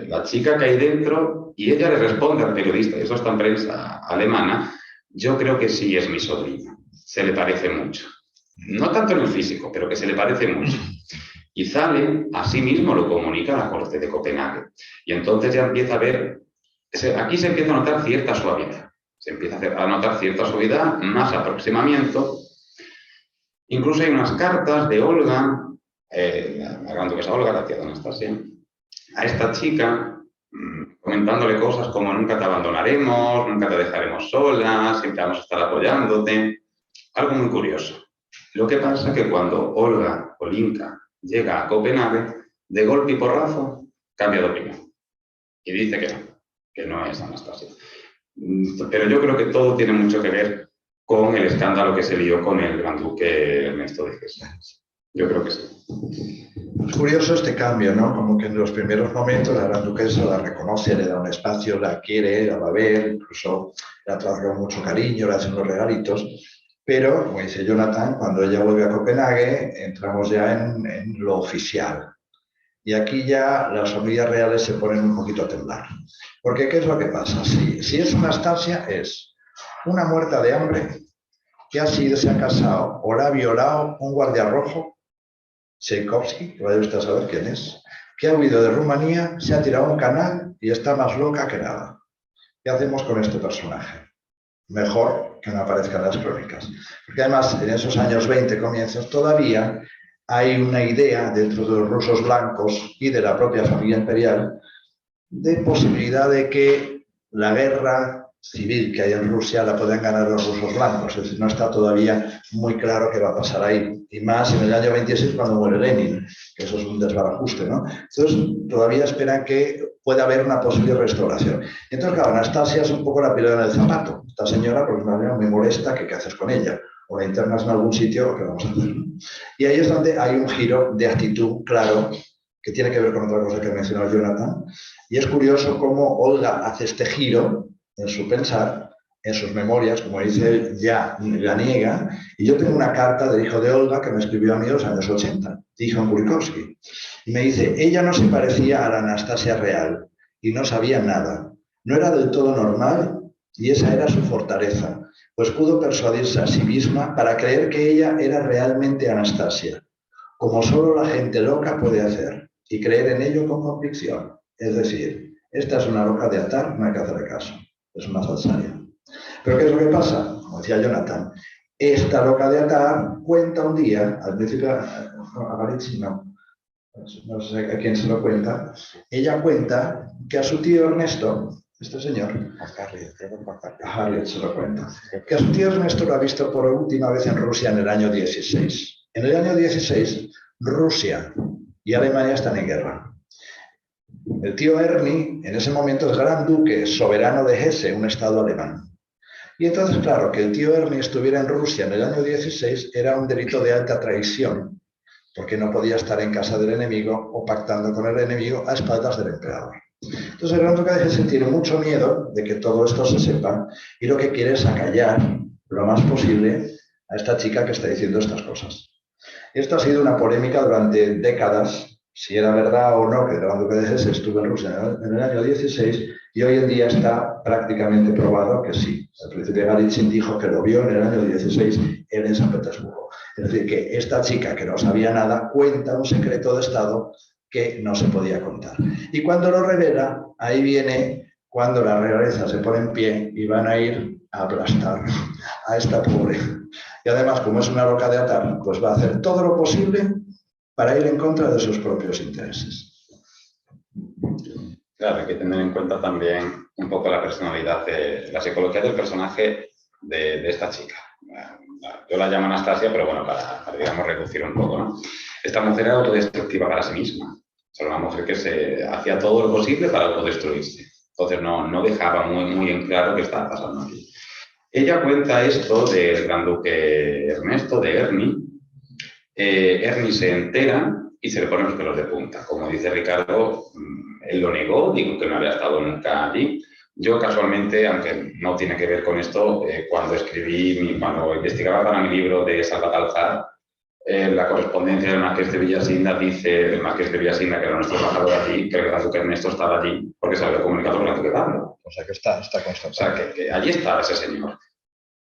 la chica que hay dentro, y ella le responde al periodista, y eso está en prensa alemana, yo creo que sí es mi sobrina, se le parece mucho. No tanto en el físico, pero que se le parece mucho. Y Zale, asimismo, lo comunica a la corte de Copenhague. Y entonces ya empieza a ver, aquí se empieza a notar cierta suavidad. Se empieza a notar cierta suavidad, más aproximamiento. Incluso hay unas cartas de Olga, la gran duquesa Olga, la tía de Anastasia, a esta chica, comentándole cosas como nunca te abandonaremos, nunca te dejaremos sola, siempre vamos a estar apoyándote. Algo muy curioso. Lo que pasa es que cuando Olga Olinka llega a Copenhague, de golpe y porrazo, cambia de opinión. Y dice que no es Anastasia. Pero yo creo que todo tiene mucho que ver con el escándalo que se lió con el gran duque Ernesto de Hesse. Yo creo que sí. Es curioso este cambio, ¿no? Como que en los primeros momentos la gran duquesa la reconoce, le da un espacio, la quiere, la va a ver, incluso la trata con mucho cariño, le hace unos regalitos. Pero, como dice Jonathan, cuando ella vuelve a Copenhague, entramos ya en lo oficial. Y aquí ya las familias reales se ponen un poquito a temblar. Porque, ¿qué es lo que pasa? Si es Anastasia, es una muerta de hambre que se ha casado o la ha violado un guardia rojo, Tchaikovsky, que vaya usted a saber quién es, que ha huido de Rumanía, se ha tirado a un canal y está más loca que nada. ¿Qué hacemos con este personaje? Mejor que no aparezca en las crónicas. Porque además, en esos años 20 comienzos, todavía hay una idea dentro de los rusos blancos y de la propia familia imperial de posibilidad de que la guerra civil que hay en Rusia la puedan ganar los rusos blancos. Es decir, no está todavía muy claro qué va a pasar ahí. Y más en el año 26 cuando muere Lenin, que eso es un desbarajuste, ¿no? Entonces, todavía esperan que pueda haber una posible restauración. Y entonces, claro, Anastasia es un poco la piedra en el zapato. Esta señora, por una manera, me molesta, ¿qué haces con ella? O la internas en algún sitio, ¿qué vamos a hacer? Y ahí es donde hay un giro de actitud claro que tiene que ver con otra cosa que mencionó Jonathan. Y es curioso cómo Olga hace este giro en su pensar, en sus memorias, como dice él, ya la niega. Y yo tengo una carta del hijo de Olga que me escribió a mí en los años 80, Tikhon Gurikovsky. Y me dice, ella no se parecía a la Anastasia real y no sabía nada. No era del todo normal y esa era su fortaleza, pues pudo persuadirse a sí misma para creer que ella era realmente Anastasia, como solo la gente loca puede hacer, y creer en ello con convicción. Es decir, esta es una loca de atar, no hay que hacerle caso. Es una falsaria. Pero ¿qué es lo que pasa? Como decía Jonathan, esta loca de atar cuenta un día, al principio, a Galizzi no sé a quién se lo cuenta, ella cuenta que a su tío Ernesto, este señor, a Harriet se lo cuenta, que a su tío Ernesto lo ha visto por última vez en Rusia en el año 16. En el año 16, Rusia y Alemania están en guerra. El tío Ernie, en ese momento, es gran duque soberano de Hesse, un estado alemán. Y entonces, claro, que el tío Ernie estuviera en Rusia en el año 16 era un delito de alta traición, porque no podía estar en casa del enemigo o pactando con el enemigo a espaldas del emperador. Entonces, el gran duque de Hesse tiene mucho miedo de que todo esto se sepa y lo que quiere es acallar lo más posible a esta chica que está diciendo estas cosas. Esto ha sido una polémica durante décadas, si era verdad o no que el gran duque de Hesse estuvo en Rusia en el año 16, y hoy en día está prácticamente probado que sí. El príncipe Galitzin dijo que lo vio en el año 16 en San Petersburgo. Es decir, que esta chica que no sabía nada cuenta un secreto de Estado que no se podía contar. Y cuando lo revela, ahí viene cuando la realeza se pone en pie y van a ir a aplastar a esta pobre. Y además, como es una loca de atar, pues va a hacer todo lo posible para ir en contra de sus propios intereses. Claro, hay que tener en cuenta también un poco la personalidad, la psicología del personaje de esta chica. Yo la llamo Anastasia, pero bueno, para digamos, reducir un poco, ¿no? Esta mujer era autodestructiva para sí misma. O sea, una mujer que se hacía todo lo posible para autodestruirse. Entonces no dejaba muy en claro qué estaba pasando aquí. Ella cuenta esto del gran duque Ernesto, de Ernie. Ernie se entera y se le ponen los pelos de punta. Como dice Ricardo, él lo negó, dijo que no había estado nunca allí. Yo casualmente, aunque no tiene que ver con esto, cuando investigaba para mi libro de Salvatore, la correspondencia del Marqués de Villasigna dice, el Marqués de Villasigna, que era nuestro embajador allí, que el gran duque Ernesto estaba allí porque se había comunicado con el gran duque Pablo. O sea que está constatado. O sea que allí estaba ese señor.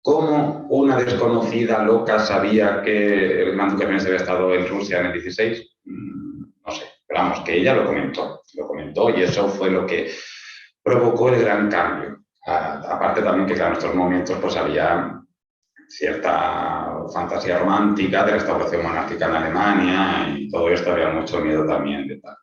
¿Cómo una desconocida loca sabía que el gran duque Ernesto había estado en Rusia en el 16? No sé, pero vamos, que ella lo comentó y eso fue lo que provocó el gran cambio. Aparte también que en estos momentos pues había cierta fantasía romántica de restauración monárquica en Alemania y todo esto, había mucho miedo también de tal.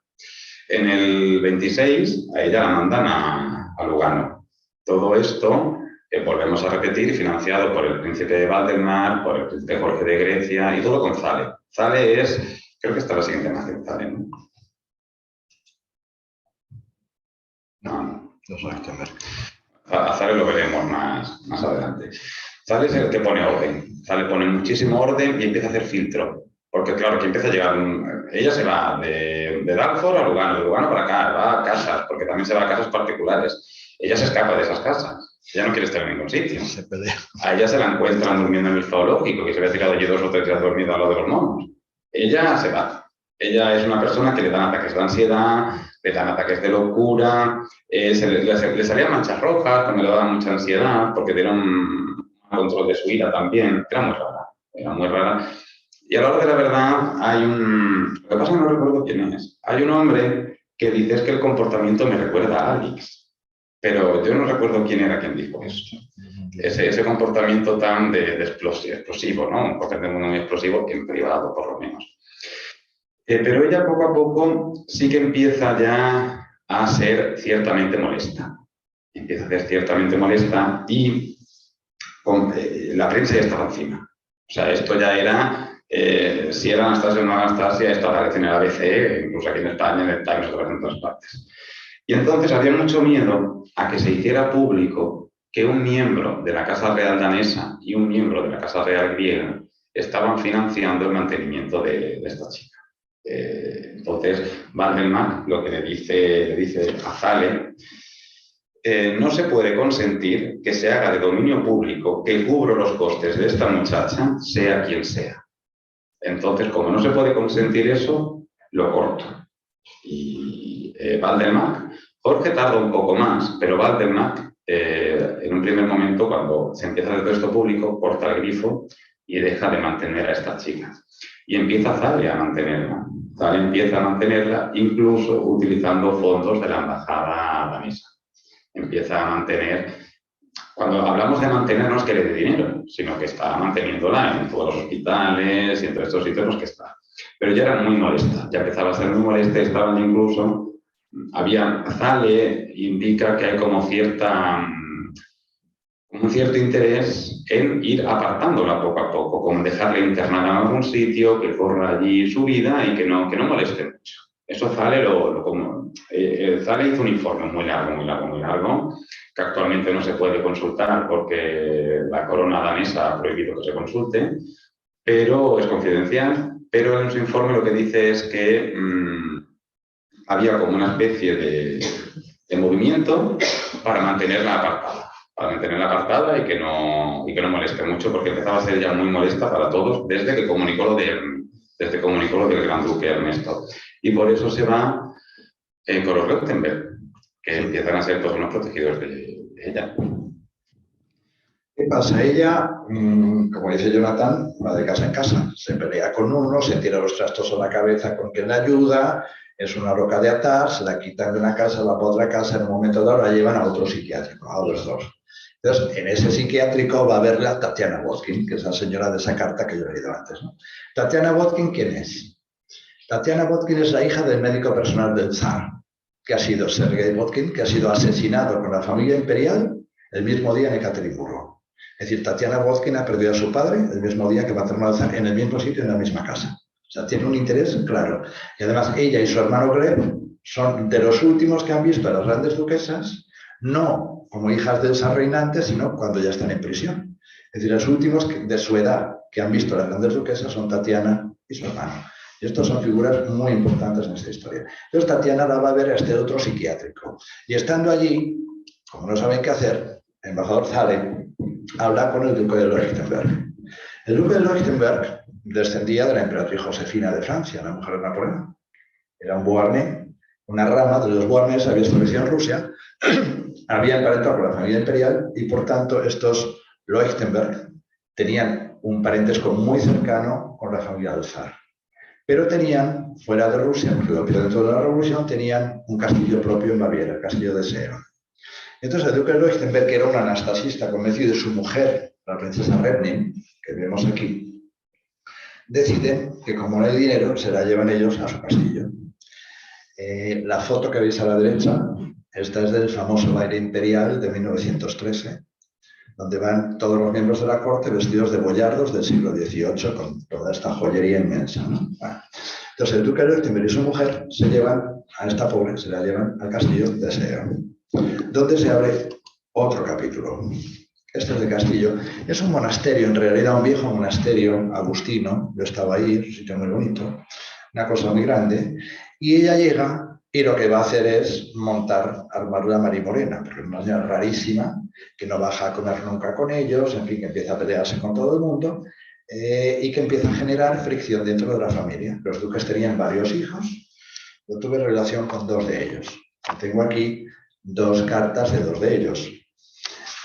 En el 26 a ella la mandan a Lugano. Todo esto, volvemos a repetir, financiado por el príncipe de Valdemar, por el príncipe Jorge de Grecia y todo con Zale. Zale es, creo que está la siguiente imagen, Zale, ¿no? No, a Zale lo veremos más adelante. Zale es el que pone orden. Zale pone muchísimo orden y empieza a hacer filtro. Porque claro, aquí empieza a llegar, ella se va de Dartford a Lugano, de Lugano para acá, va a casas, porque también se va a casas particulares. Ella se escapa de esas casas, ella no quiere estar en ningún sitio. Se pelea. A ella se la encuentran durmiendo en el zoológico, que se había tirado allí 2 o 3 días dormida al lado de los monos. Ella se va. Ella es una persona que le dan ataques de ansiedad, le dan ataques de locura, le salían manchas rojas cuando le daban mucha ansiedad, porque dieron un control de su ira también. Era muy rara, era muy rara. Y a la hora de la verdad hay un... Lo que pasa es que no recuerdo quién es. Hay un hombre que dice es que el comportamiento me recuerda a Alex. Pero yo no recuerdo quién era quien dijo eso. Ese comportamiento tan de explosivo, ¿no? Un comportamiento muy explosivo en privado, por lo menos. Pero ella poco a poco sí que empieza ya a ser ciertamente molesta. Empieza a ser ciertamente molesta y la prensa ya estaba encima. O sea, esto ya era... si era Anastasia o no Anastasia, esto aparece en el ABC, incluso aquí en España, en el Times, aparece en todas partes. Y entonces había mucho miedo a que se hiciera público que un miembro de la Casa Real danesa y un miembro de la Casa Real griega estaban financiando el mantenimiento de esta chica. Entonces, Valdemar lo que le dice a Zale, no se puede consentir que se haga de dominio público que cubra los costes de esta muchacha, sea quien sea. Entonces, como no se puede consentir eso, lo corto. Y Valdemar, Jorge tarda un poco más, pero Valdemar, en un primer momento, cuando se empieza a hacer todo esto público, corta el grifo y deja de mantener a esta chica. Y empieza Zale a mantenerla. Zale empieza a mantenerla incluso utilizando fondos de la embajada danesa. Empieza a mantener... Cuando hablamos de mantener no es que le dé dinero, sino que está manteniéndola en todos los hospitales y en todos estos sitios en los que está. Pero ya era muy molesta, ya empezaba a ser muy molesta, estaban incluso... Zale indica que hay como un cierto interés en ir apartándola poco a poco, como dejarle internada en algún sitio, que corra allí su vida y que no moleste mucho. Eso Zale Zale hizo un informe muy largo, que actualmente no se puede consultar porque la corona danesa ha prohibido que se consulte, pero es confidencial. Pero en su informe lo que dice es que había como una especie de movimiento para mantenerla apartada, y que no moleste mucho, porque empezaba a ser ya muy molesta para todos desde que comunicó lo del Gran Duque Ernesto. Y por eso se va con los Leuchtenberg, que empiezan a ser todos unos protegidos de ella. ¿Qué pasa? Ella, como dice Jonathan, va de casa en casa. Se pelea con uno, se tira los trastos a la cabeza con quien le ayuda, es una roca de atar, se la quitan de una casa, va para otra casa, en un momento dado la llevan a otro psiquiátrico, a otros dos. Entonces, en ese psiquiátrico va a verla a Tatiana Botkin, que es la señora de esa carta que yo he leído antes, ¿no? Tatiana Botkin, ¿quién es? Tatiana Botkin es la hija del médico personal del zar, que ha sido Sergei Botkin, que ha sido asesinado con la familia imperial el mismo día en Ekaterimburgo. Es decir, Tatiana Botkin ha perdido a su padre el mismo día que va a terminar el zar, en el mismo sitio, en la misma casa. O sea, tiene un interés claro. Y además, ella y su hermano Gleb son de los últimos que han visto a las grandes duquesas, no como hijas del zar reinante, sino cuando ya están en prisión. Es decir, los últimos de su edad que han visto a las grandes duquesas son Tatiana y su hermano. Y estos son figuras muy importantes en esta historia. Entonces, Tatiana la va a ver a este otro psiquiátrico. Y estando allí, como no saben qué hacer, el embajador Zale habla con el duque de Leuchtenberg. El duque de Leuchtenberg descendía de la emperatriz Josefina de Francia, la mujer de Napoleón. Era un Beauharnais, una rama de los Beauharnais había establecido en Rusia, había emparentado con la familia imperial y, por tanto, estos Leuchtenberg tenían un parentesco muy cercano con la familia del zar. Pero tenían, fuera de Rusia, porque dentro de la revolución, tenían un castillo propio en Baviera, el castillo de Seeon. Entonces, el duque de Leuchtenberg, que era un anastasista convencido, de su mujer, la princesa Rednin, que vemos aquí, deciden que como no hay dinero, se la llevan ellos a su castillo. La foto que veis a la derecha, esta es del famoso baile imperial de 1913, donde van todos los miembros de la corte vestidos de boyardos del siglo XVIII con toda esta joyería inmensa, ¿no? Bueno, entonces el duque de Leuchtenberg y su mujer se llevan a esta pobre, se la llevan al castillo de Seon, donde se abre otro capítulo. Este es el castillo. Es un monasterio, en realidad un viejo monasterio agustino. Yo estaba ahí, es un sitio muy bonito, una cosa muy grande. Y ella llega y lo que va a hacer es montar armadura marimorena, porque es una señora rarísima, que no baja a comer nunca con ellos, en fin, que empieza a pelearse con todo el mundo y que empieza a generar fricción dentro de la familia. Los duques tenían varios hijos. Yo tuve relación con 2 de ellos. Tengo aquí 2 cartas de 2 de ellos.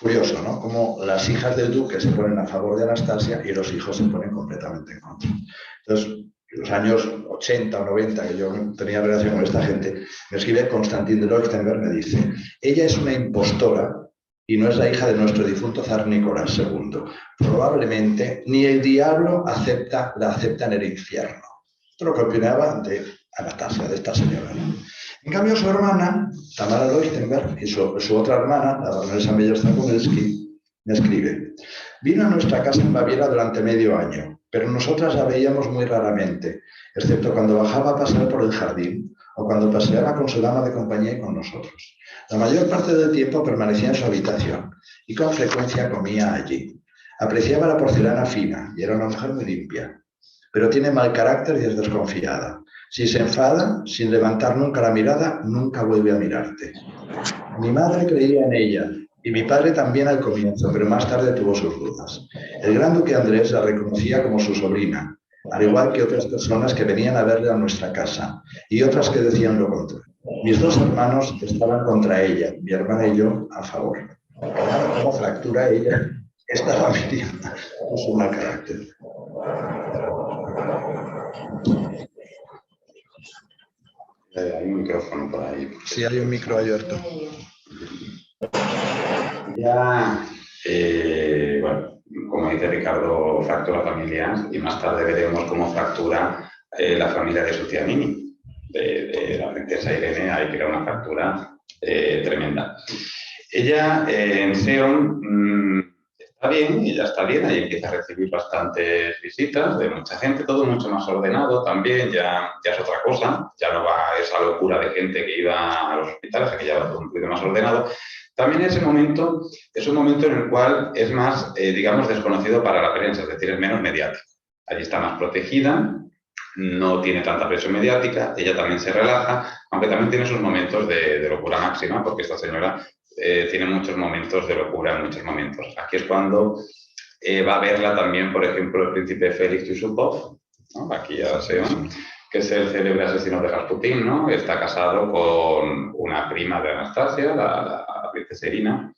Curioso, ¿no? Como las hijas del duque se ponen a favor de Anastasia y los hijos se ponen completamente en contra. Entonces, en los años 80 o 90, que yo tenía relación con esta gente, me escribe Konstantin de Leuchtenberg, me dice, ella es una impostora y no es la hija de nuestro difunto zar Nicolás II. Probablemente ni el diablo la acepta en el infierno. Esto es lo que opinaba de Anastasia, de esta señora, ¿no? En cambio, su hermana, Tamara Leuchtenberg, y su otra hermana, la baronesa Meyer-Strakowski, me escribe: vino a nuestra casa en Baviera durante medio año, pero nosotras la veíamos muy raramente, excepto cuando bajaba a pasear por el jardín o cuando paseaba con su dama de compañía y con nosotros. La mayor parte del tiempo permanecía en su habitación y con frecuencia comía allí. Apreciaba la porcelana fina y era una mujer muy limpia, pero tiene mal carácter y es desconfiada. Si se enfada, sin levantar nunca la mirada, nunca vuelve a mirarte. Mi madre creía en ella, y mi padre también al comienzo, pero más tarde tuvo sus dudas. El gran duque Andrés la reconocía como su sobrina, al igual que otras personas que venían a verle a nuestra casa, y otras que decían lo contrario. Mis 2 hermanos estaban contra ella, mi hermana y yo a favor. Como fractura ella, esta familia con su mal carácter. Hay un micrófono por ahí. Sí, hay un micro abierto. Ya, bueno, como dice Ricardo, fractura familiar y más tarde veremos cómo fractura la familia de Sutianini, de la princesa Irene, ahí que era una fractura tremenda. Ella en Seon está bien, ella está bien, ahí empieza a recibir bastantes visitas de mucha gente, todo mucho más ordenado también, ya es otra cosa, ya no va esa locura de gente que iba a los hospitales, aquí ya va todo un poquito más ordenado. También ese momento es un momento en el cual es más, digamos, desconocido para la prensa, es decir, es menos mediático. Allí está más protegida, no tiene tanta presión mediática, ella también se relaja, aunque también tiene sus momentos de locura máxima, porque esta señora tiene muchos momentos de locura en muchos momentos. Aquí es cuando va a verla también, por ejemplo, el príncipe Félix Yusupov, ¿no? Aquí ya sé, ¿no? Que es el célebre asesino de Rasputín, ¿no? Está casado con una prima de Anastasia, la princesa Irina,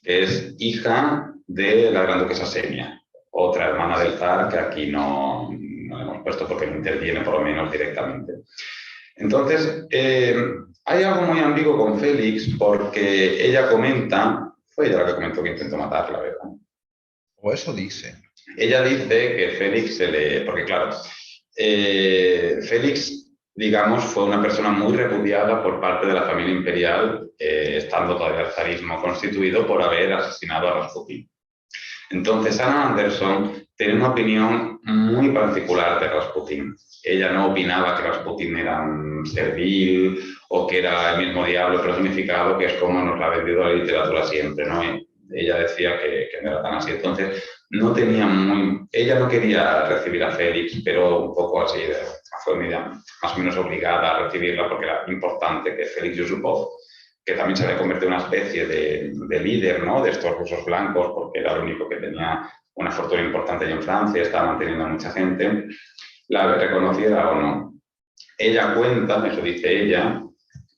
que es hija de la gran duquesa Xenia, otra hermana del zar que aquí no hemos puesto porque no interviene por lo menos directamente. Entonces, hay algo muy ambiguo con Félix porque ella comenta, fue ella la que comentó que intentó matarla, ¿verdad? O eso dice. Ella dice que Félix porque claro, Félix, digamos, fue una persona muy repudiada por parte de la familia imperial, estando todavía el zarismo constituido, por haber asesinado a Rasputín. Entonces, Anna Anderson tiene una opinión muy particular de Rasputín. Ella no opinaba que Rasputín era un servil o que era el mismo diablo personificado, que es como nos la ha vendido la literatura siempre, ¿no? Ella decía que no era tan así. Entonces, ella no quería recibir a Félix, pero un poco así, fue más o menos obligada a recibirla porque era importante que Félix Yusupov, que también se había convertido en una especie de líder, ¿no? De estos rusos blancos, porque era el único que tenía una fortuna importante allí en Francia, estaba manteniendo a mucha gente, la reconociera o no. Ella cuenta, eso dice ella,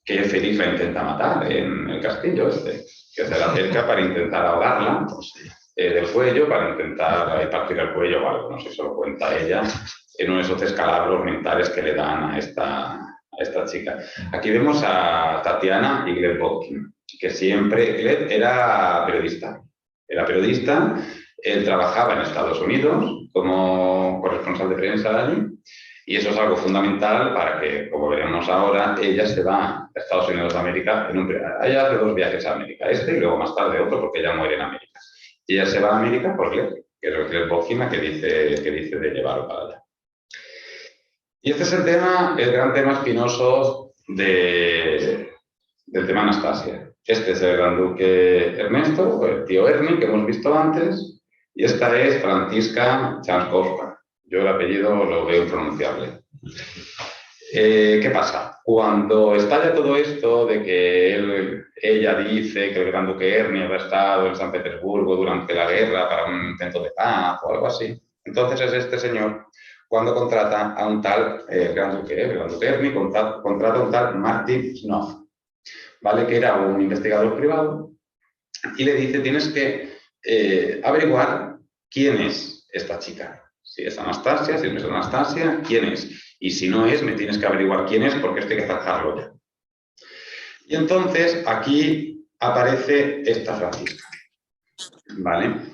que Félix la intenta matar en el castillo que se le acerca para intentar ahogarla del cuello, para intentar partir el cuello o algo, no sé, eso lo cuenta ella, en uno de esos descalabros mentales que le dan a esta chica. Aquí vemos a Tatiana Igleb-Botkin, que siempre, Igleb era periodista, él trabajaba en Estados Unidos como corresponsal de prensa allí Y eso es algo fundamental para que, como veremos ahora, ella se va a Estados Unidos de América. Ella hace 2 viajes a América, este y luego más tarde otro, porque ella muere en América. Y ella se va a América por Glenn, que es Glenn Bocina, que dice de llevarlo para allá. Y este es el tema, el gran tema espinoso del tema Anastasia. Este es el gran duque Ernesto, el tío Ernie, que hemos visto antes, y esta es Francisca Chanskowska. Yo el apellido lo veo impronunciable. ¿Qué pasa? Cuando estalla todo esto de que ella dice que el gran duque Ernie había estado en San Petersburgo durante la guerra para un intento de paz o algo así, entonces es este señor cuando contrata a un tal el gran duque Ernie, contrata a un tal Martin Knopf, ¿vale? Que era un investigador privado, y le dice: tienes que averiguar quién es esta chica. Si es Anastasia, si no es Anastasia, quién es. Y si no es, me tienes que averiguar quién es, porque esto hay que zanjarlo ya. Y entonces aquí aparece esta Francisca, ¿vale?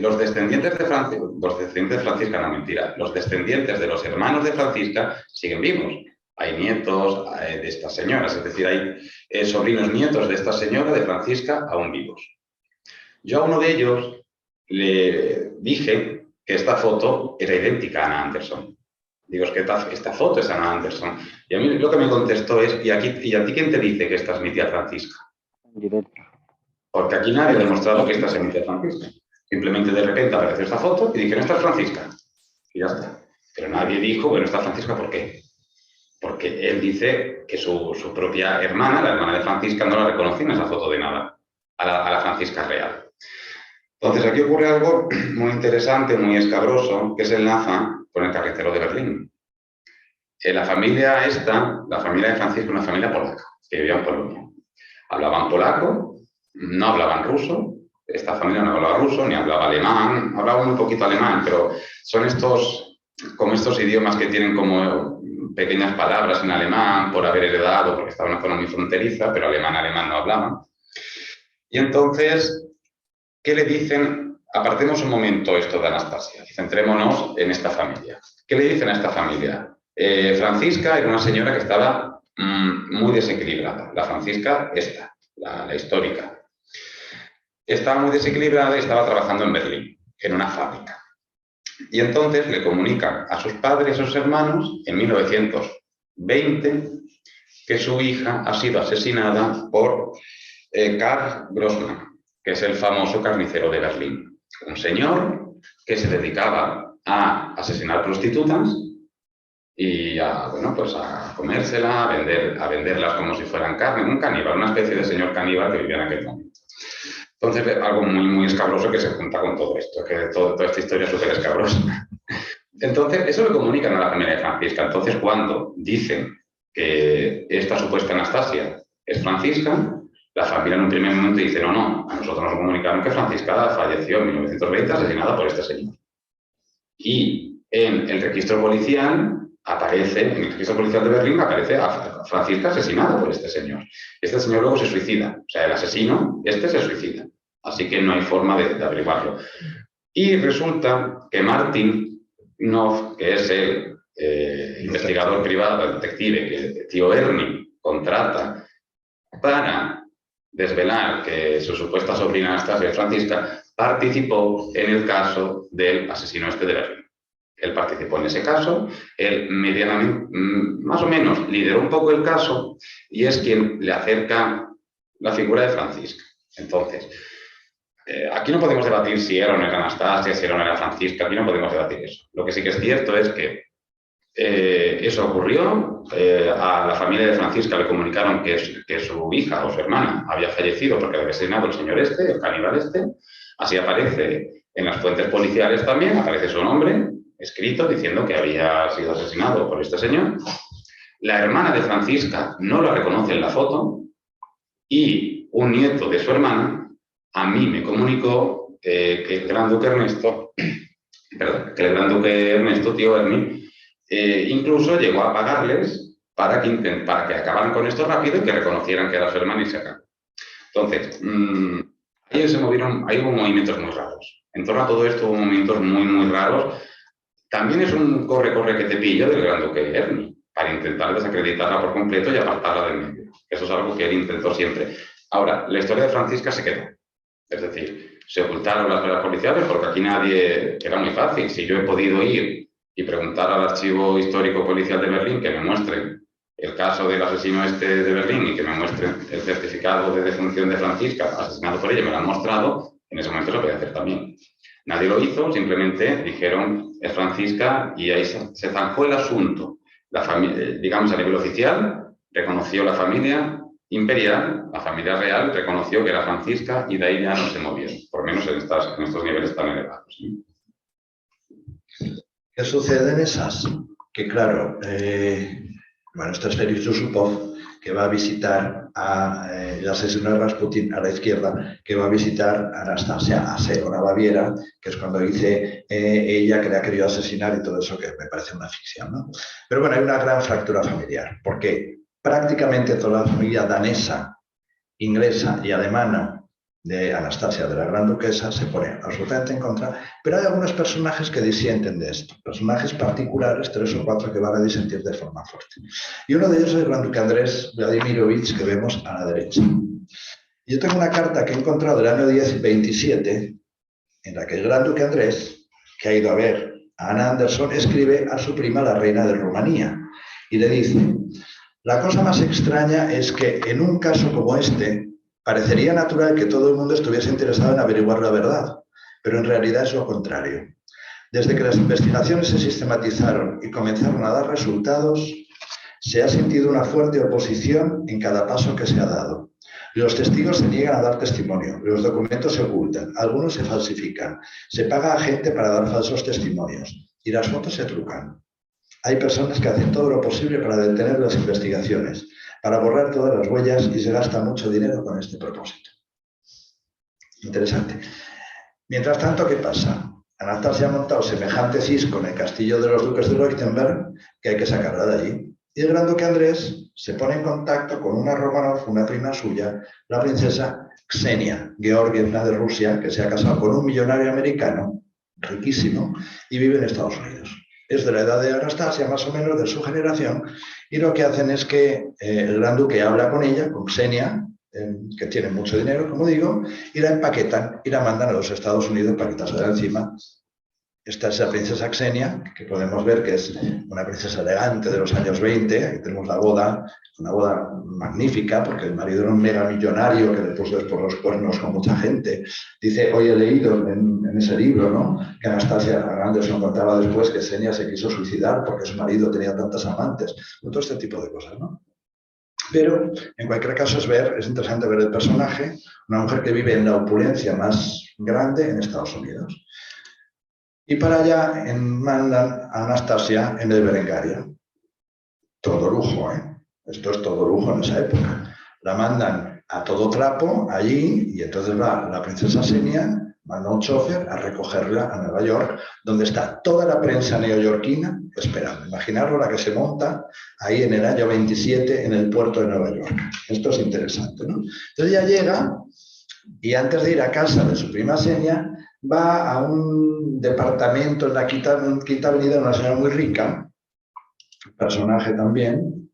Los descendientes de Francisca, no, mentira, los descendientes de los hermanos de Francisca siguen vivos. Hay nietos de estas señoras, es decir, hay sobrinos nietos de esta señora, de Francisca, aún vivos. Yo a uno de ellos le dije que esta foto era idéntica a Anna Anderson. Digo, es que esta foto es Anna Anderson. Y a mí lo que me contestó es: ¿y a ti quién te dice que esta es mi tía Francisca? Porque aquí nadie ha demostrado que esta sea mi tía Francisca. Simplemente de repente apareció esta foto y dije: no, esta es Francisca. Y ya está. Pero nadie dijo: bueno, esta es Francisca, ¿por qué? Porque él dice que su propia hermana, la hermana de Francisca, no la reconoce en esa foto de nada, a la Francisca real. Entonces aquí ocurre algo muy interesante, muy escabroso, que se enlaza con el carretero de Berlín. La familia de Francisco, una familia polaca, que vivía en Polonia. Hablaban polaco, no hablaban ruso. Esta familia no hablaba ruso, ni hablaba alemán. Hablaba muy poquito alemán, pero son estos idiomas que tienen como pequeñas palabras en alemán por haber heredado, porque estaba en una zona muy fronteriza, pero alemán no hablaban. Y entonces, ¿qué le dicen? Apartemos un momento esto de Anastasia y centrémonos en esta familia. ¿Qué le dicen a esta familia? Francisca era una señora que estaba muy desequilibrada. La Francisca esta, la histórica. Estaba muy desequilibrada y estaba trabajando en Berlín, en una fábrica. Y entonces le comunican a sus padres, a sus hermanos, en 1920, que su hija ha sido asesinada por Karl Grossmann, que es el famoso carnicero de Berlín. Un señor que se dedicaba a asesinar prostitutas y a comérselas, a venderlas como si fueran carne, un caníbal, una especie de señor caníbal que vivía en aquel momento. Entonces, algo muy, muy escabroso que se junta con todo esto, que toda esta historia es súper escabrosa. Entonces, eso lo comunican a la familia de Francisca. Entonces, cuando dicen que esta supuesta Anastasia es Francisca, la familia en un primer momento dice: no, a nosotros nos comunicaron que Francisca falleció en 1920 asesinada por este señor. Y en el registro policial en el registro policial de Berlín aparece a Francisca asesinada por este señor. Este señor luego se suicida, o sea, el asesino, se suicida. Así que no hay forma de averiguarlo. Y resulta que Martin Knopf, que es el investigador privado, el detective que el tío Ernie contrata para desvelar que su supuesta sobrina Anastasia Francisca participó en el caso del asesino de Berlín. Él participó en ese caso, él medianamente, más o menos, lideró un poco el caso y es quien le acerca la figura de Francisca. Entonces, aquí no podemos debatir si era o no era Anastasia, si era o no era Francisca, aquí no podemos debatir eso. Lo que sí que es cierto es que eso ocurrió, a la familia de Francisca le comunicaron que su hija o su hermana había fallecido porque había asesinado el señor el caníbal así aparece en las fuentes policiales también, aparece su nombre escrito diciendo que había sido asesinado por este señor. La hermana de Francisca no la reconoce en la foto y un nieto de su hermana a mí me comunicó que el gran duque Ernesto, tío Ernie, incluso llegó a pagarles para que acabaran con esto rápido y que reconocieran que era su hermana y se acabó. Entonces, ahí hubo movimientos muy raros. En torno a todo esto hubo movimientos muy, muy raros. también es un corre que te pillo del gran duque Ernie, para intentar desacreditarla por completo y apartarla del medio. Eso es algo que él intentó siempre. Ahora, la historia de Francisca se quedó. Es decir, se ocultaron las pruebas policiales porque aquí nadie... Era muy fácil. Si yo he podido ir y preguntar al archivo histórico policial de Berlín que me muestren el caso del asesino este de Berlín y que me muestren el certificado de defunción de Francisca asesinado por ella, me lo han mostrado, en ese momento lo podía hacer también. Nadie lo hizo, simplemente dijeron es Francisca y ahí se zanjó el asunto. La familia, digamos, a nivel oficial, reconoció la familia imperial, la familia real, reconoció que era Francisca y de ahí ya no se movió, por lo menos en estos niveles tan elevados. ¿Sí? ¿Qué sucede en esas? Que claro, bueno, esto es Félix Yusupov, que va a visitar el asesino de Rasputin a la izquierda, que va a visitar a Anastasia, a Seona Baviera, que es cuando dice ella que le ha querido asesinar y todo eso, que me parece una ficción, ¿no? Pero bueno, hay una gran fractura familiar, porque prácticamente toda la familia danesa, inglesa y alemana de Anastasia, de la Gran Duquesa, se pone absolutamente en contra, pero hay algunos personajes que disienten de esto, personajes particulares, 3 o 4 que van a disentir de forma fuerte. Y uno de ellos es el Gran Duque Andrés Vladimirovich, que vemos a la derecha. Yo tengo una carta que he encontrado del año 1027, en la que el Gran Duque Andrés, que ha ido a ver a Ana Anderson, escribe a su prima, la reina de Rumanía, y le dice: la cosa más extraña es que en un caso como este, parecería natural que todo el mundo estuviese interesado en averiguar la verdad, pero en realidad es lo contrario. Desde que las investigaciones se sistematizaron y comenzaron a dar resultados, se ha sentido una fuerte oposición en cada paso que se ha dado. Los testigos se niegan a dar testimonio, los documentos se ocultan, algunos se falsifican, se paga a gente para dar falsos testimonios y las fotos se trucan. Hay personas que hacen todo lo posible para detener las investigaciones, para borrar todas las huellas y se gasta mucho dinero con este propósito. Interesante. Mientras tanto, ¿qué pasa? Anastasia ha montado semejante cisco en el castillo de los duques de Leuchtenberg que hay que sacarla de allí. Y el Gran Duque Andrés se pone en contacto con una Romanov, una prima suya, la princesa Ksenia Georgievna de Rusia, que se ha casado con un millonario americano, riquísimo, y vive en Estados Unidos. Es de la edad de Anastasia, más o menos, de su generación, y lo que hacen es que el Gran Duque habla con ella, con Ksenia, que tiene mucho dinero, como digo, y la empaquetan y la mandan a los Estados Unidos para quitarse de encima. Esta es la princesa Ksenia, que podemos ver que es una princesa elegante de los años 20. Aquí tenemos la boda, una boda magnífica, porque el marido era un mega millonario que le puso después los cuernos con mucha gente. Dice, hoy he leído en ese libro, ¿no?, que Anastasia Anderson contaba después que Ksenia se quiso suicidar porque su marido tenía tantas amantes. Todo este tipo de cosas, ¿no? Pero, en cualquier caso, es interesante ver el personaje, una mujer que vive en la opulencia más grande en Estados Unidos. Y para allá mandan a Anastasia en el Berengaria. Todo lujo, ¿eh? Esto es todo lujo en esa época. La mandan a todo trapo allí y entonces va la princesa Ksenia, manda un chofer a recogerla a Nueva York, donde está toda la prensa neoyorquina esperando. Imaginaros la que se monta ahí en el año 27 en el puerto de Nueva York. Esto es interesante, ¿no? Entonces ella llega y antes de ir a casa de su prima Ksenia, va a un departamento en la Quinta Avenida de una señora muy rica, personaje también,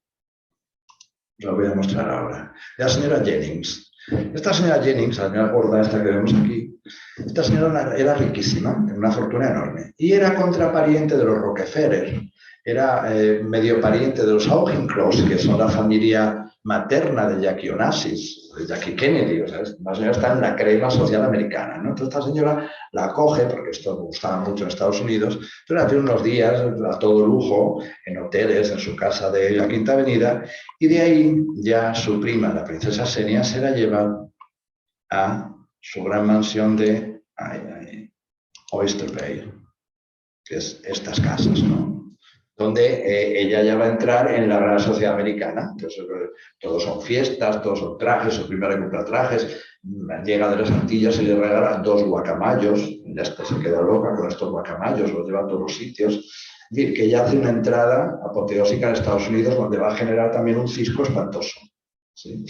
lo voy a mostrar ahora, la señora Jennings. Esta señora Jennings, la señora gorda esta que vemos aquí, esta señora era riquísima, tenía una fortuna enorme, y era contrapariente de los Rockefeller, era medio pariente de los Auchincloss, que son la familia materna de Jackie Onassis, de Jackie Kennedy. O sea, la señora está en la crema social americana, ¿no? Entonces esta señora la acoge, porque esto gustaba mucho en Estados Unidos, pero hace unos días a todo lujo, en hoteles, en su casa de la Quinta Avenida, y de ahí ya su prima, la princesa Ksenia, se la lleva a su gran mansión de Oyster Bay, que es estas casas, ¿no?, donde ella ya va a entrar en la gran sociedad americana. Entonces, todos son fiestas, todos son trajes, su prima le compra trajes, llega de las Antillas y le regala 2 guacamayos, ya se queda loca con estos guacamayos, los lleva a todos los sitios. Es decir, que ella hace una entrada apoteósica en Estados Unidos donde va a generar también un cisco espantoso, ¿sí?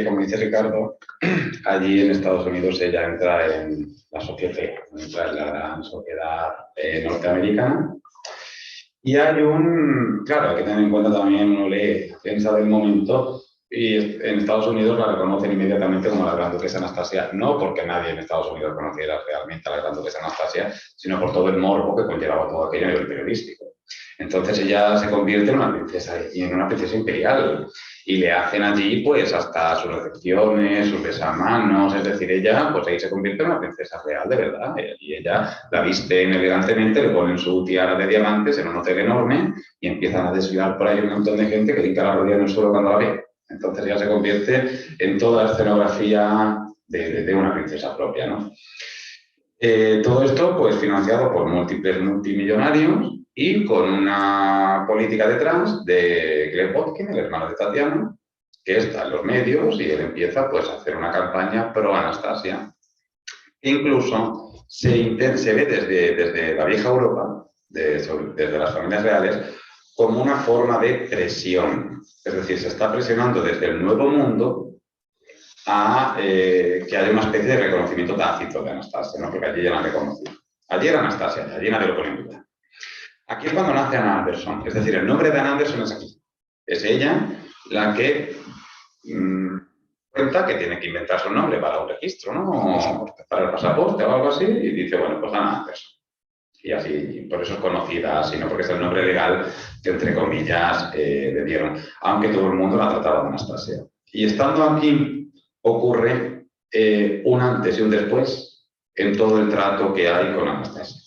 Como dice Ricardo, allí en Estados Unidos ella entra en la sociedad, entra en la gran sociedad norteamericana. Y hay claro, hay que tener en cuenta también, uno lee, piensa del momento, y en Estados Unidos la reconocen inmediatamente como la gran duquesa Anastasia, no porque nadie en Estados Unidos conociera realmente a la gran duquesa Anastasia, sino por todo el morbo que conllevaba todo aquello a nivel periodístico. Entonces ella se convierte en una princesa, y en una princesa imperial, y le hacen allí pues hasta sus recepciones, sus besamanos, es decir, ella pues ahí se convierte en una princesa real de verdad, y ella la visten elegantemente, le ponen su tiara de diamantes en un hotel enorme y empiezan a desfilar por ahí un montón de gente que hinca la rodilla en el suelo cuando la ve. Entonces ya se convierte en toda la escenografía de una princesa propia, ¿no? Todo esto pues financiado por múltiples multimillonarios y con una política detrás de Gleb Bodkin, el hermano de Tatiana, que está en los medios y él empieza pues a hacer una campaña pro Anastasia. Incluso se ve desde la vieja Europa, desde las familias reales, como una forma de presión. Es decir, se está presionando desde el Nuevo Mundo a que haya una especie de reconocimiento tácito de Anastasia, ¿no? Porque allí ya la han reconocido. Allí era Anastasia, allí nadie lo pone en duda. Aquí es cuando nace Anne Anderson, es decir, el nombre de Anne Anderson es aquí. Es ella la que cuenta que tiene que inventar su nombre para un registro, ¿no? Para el pasaporte o algo así, y dice, bueno, pues Anne Anderson. Y así, por eso es conocida, sino porque es el nombre legal que, entre comillas, le dieron, aunque todo el mundo la trataba de Anastasia. Y estando aquí, ocurre un antes y un después en todo el trato que hay con Anastasia,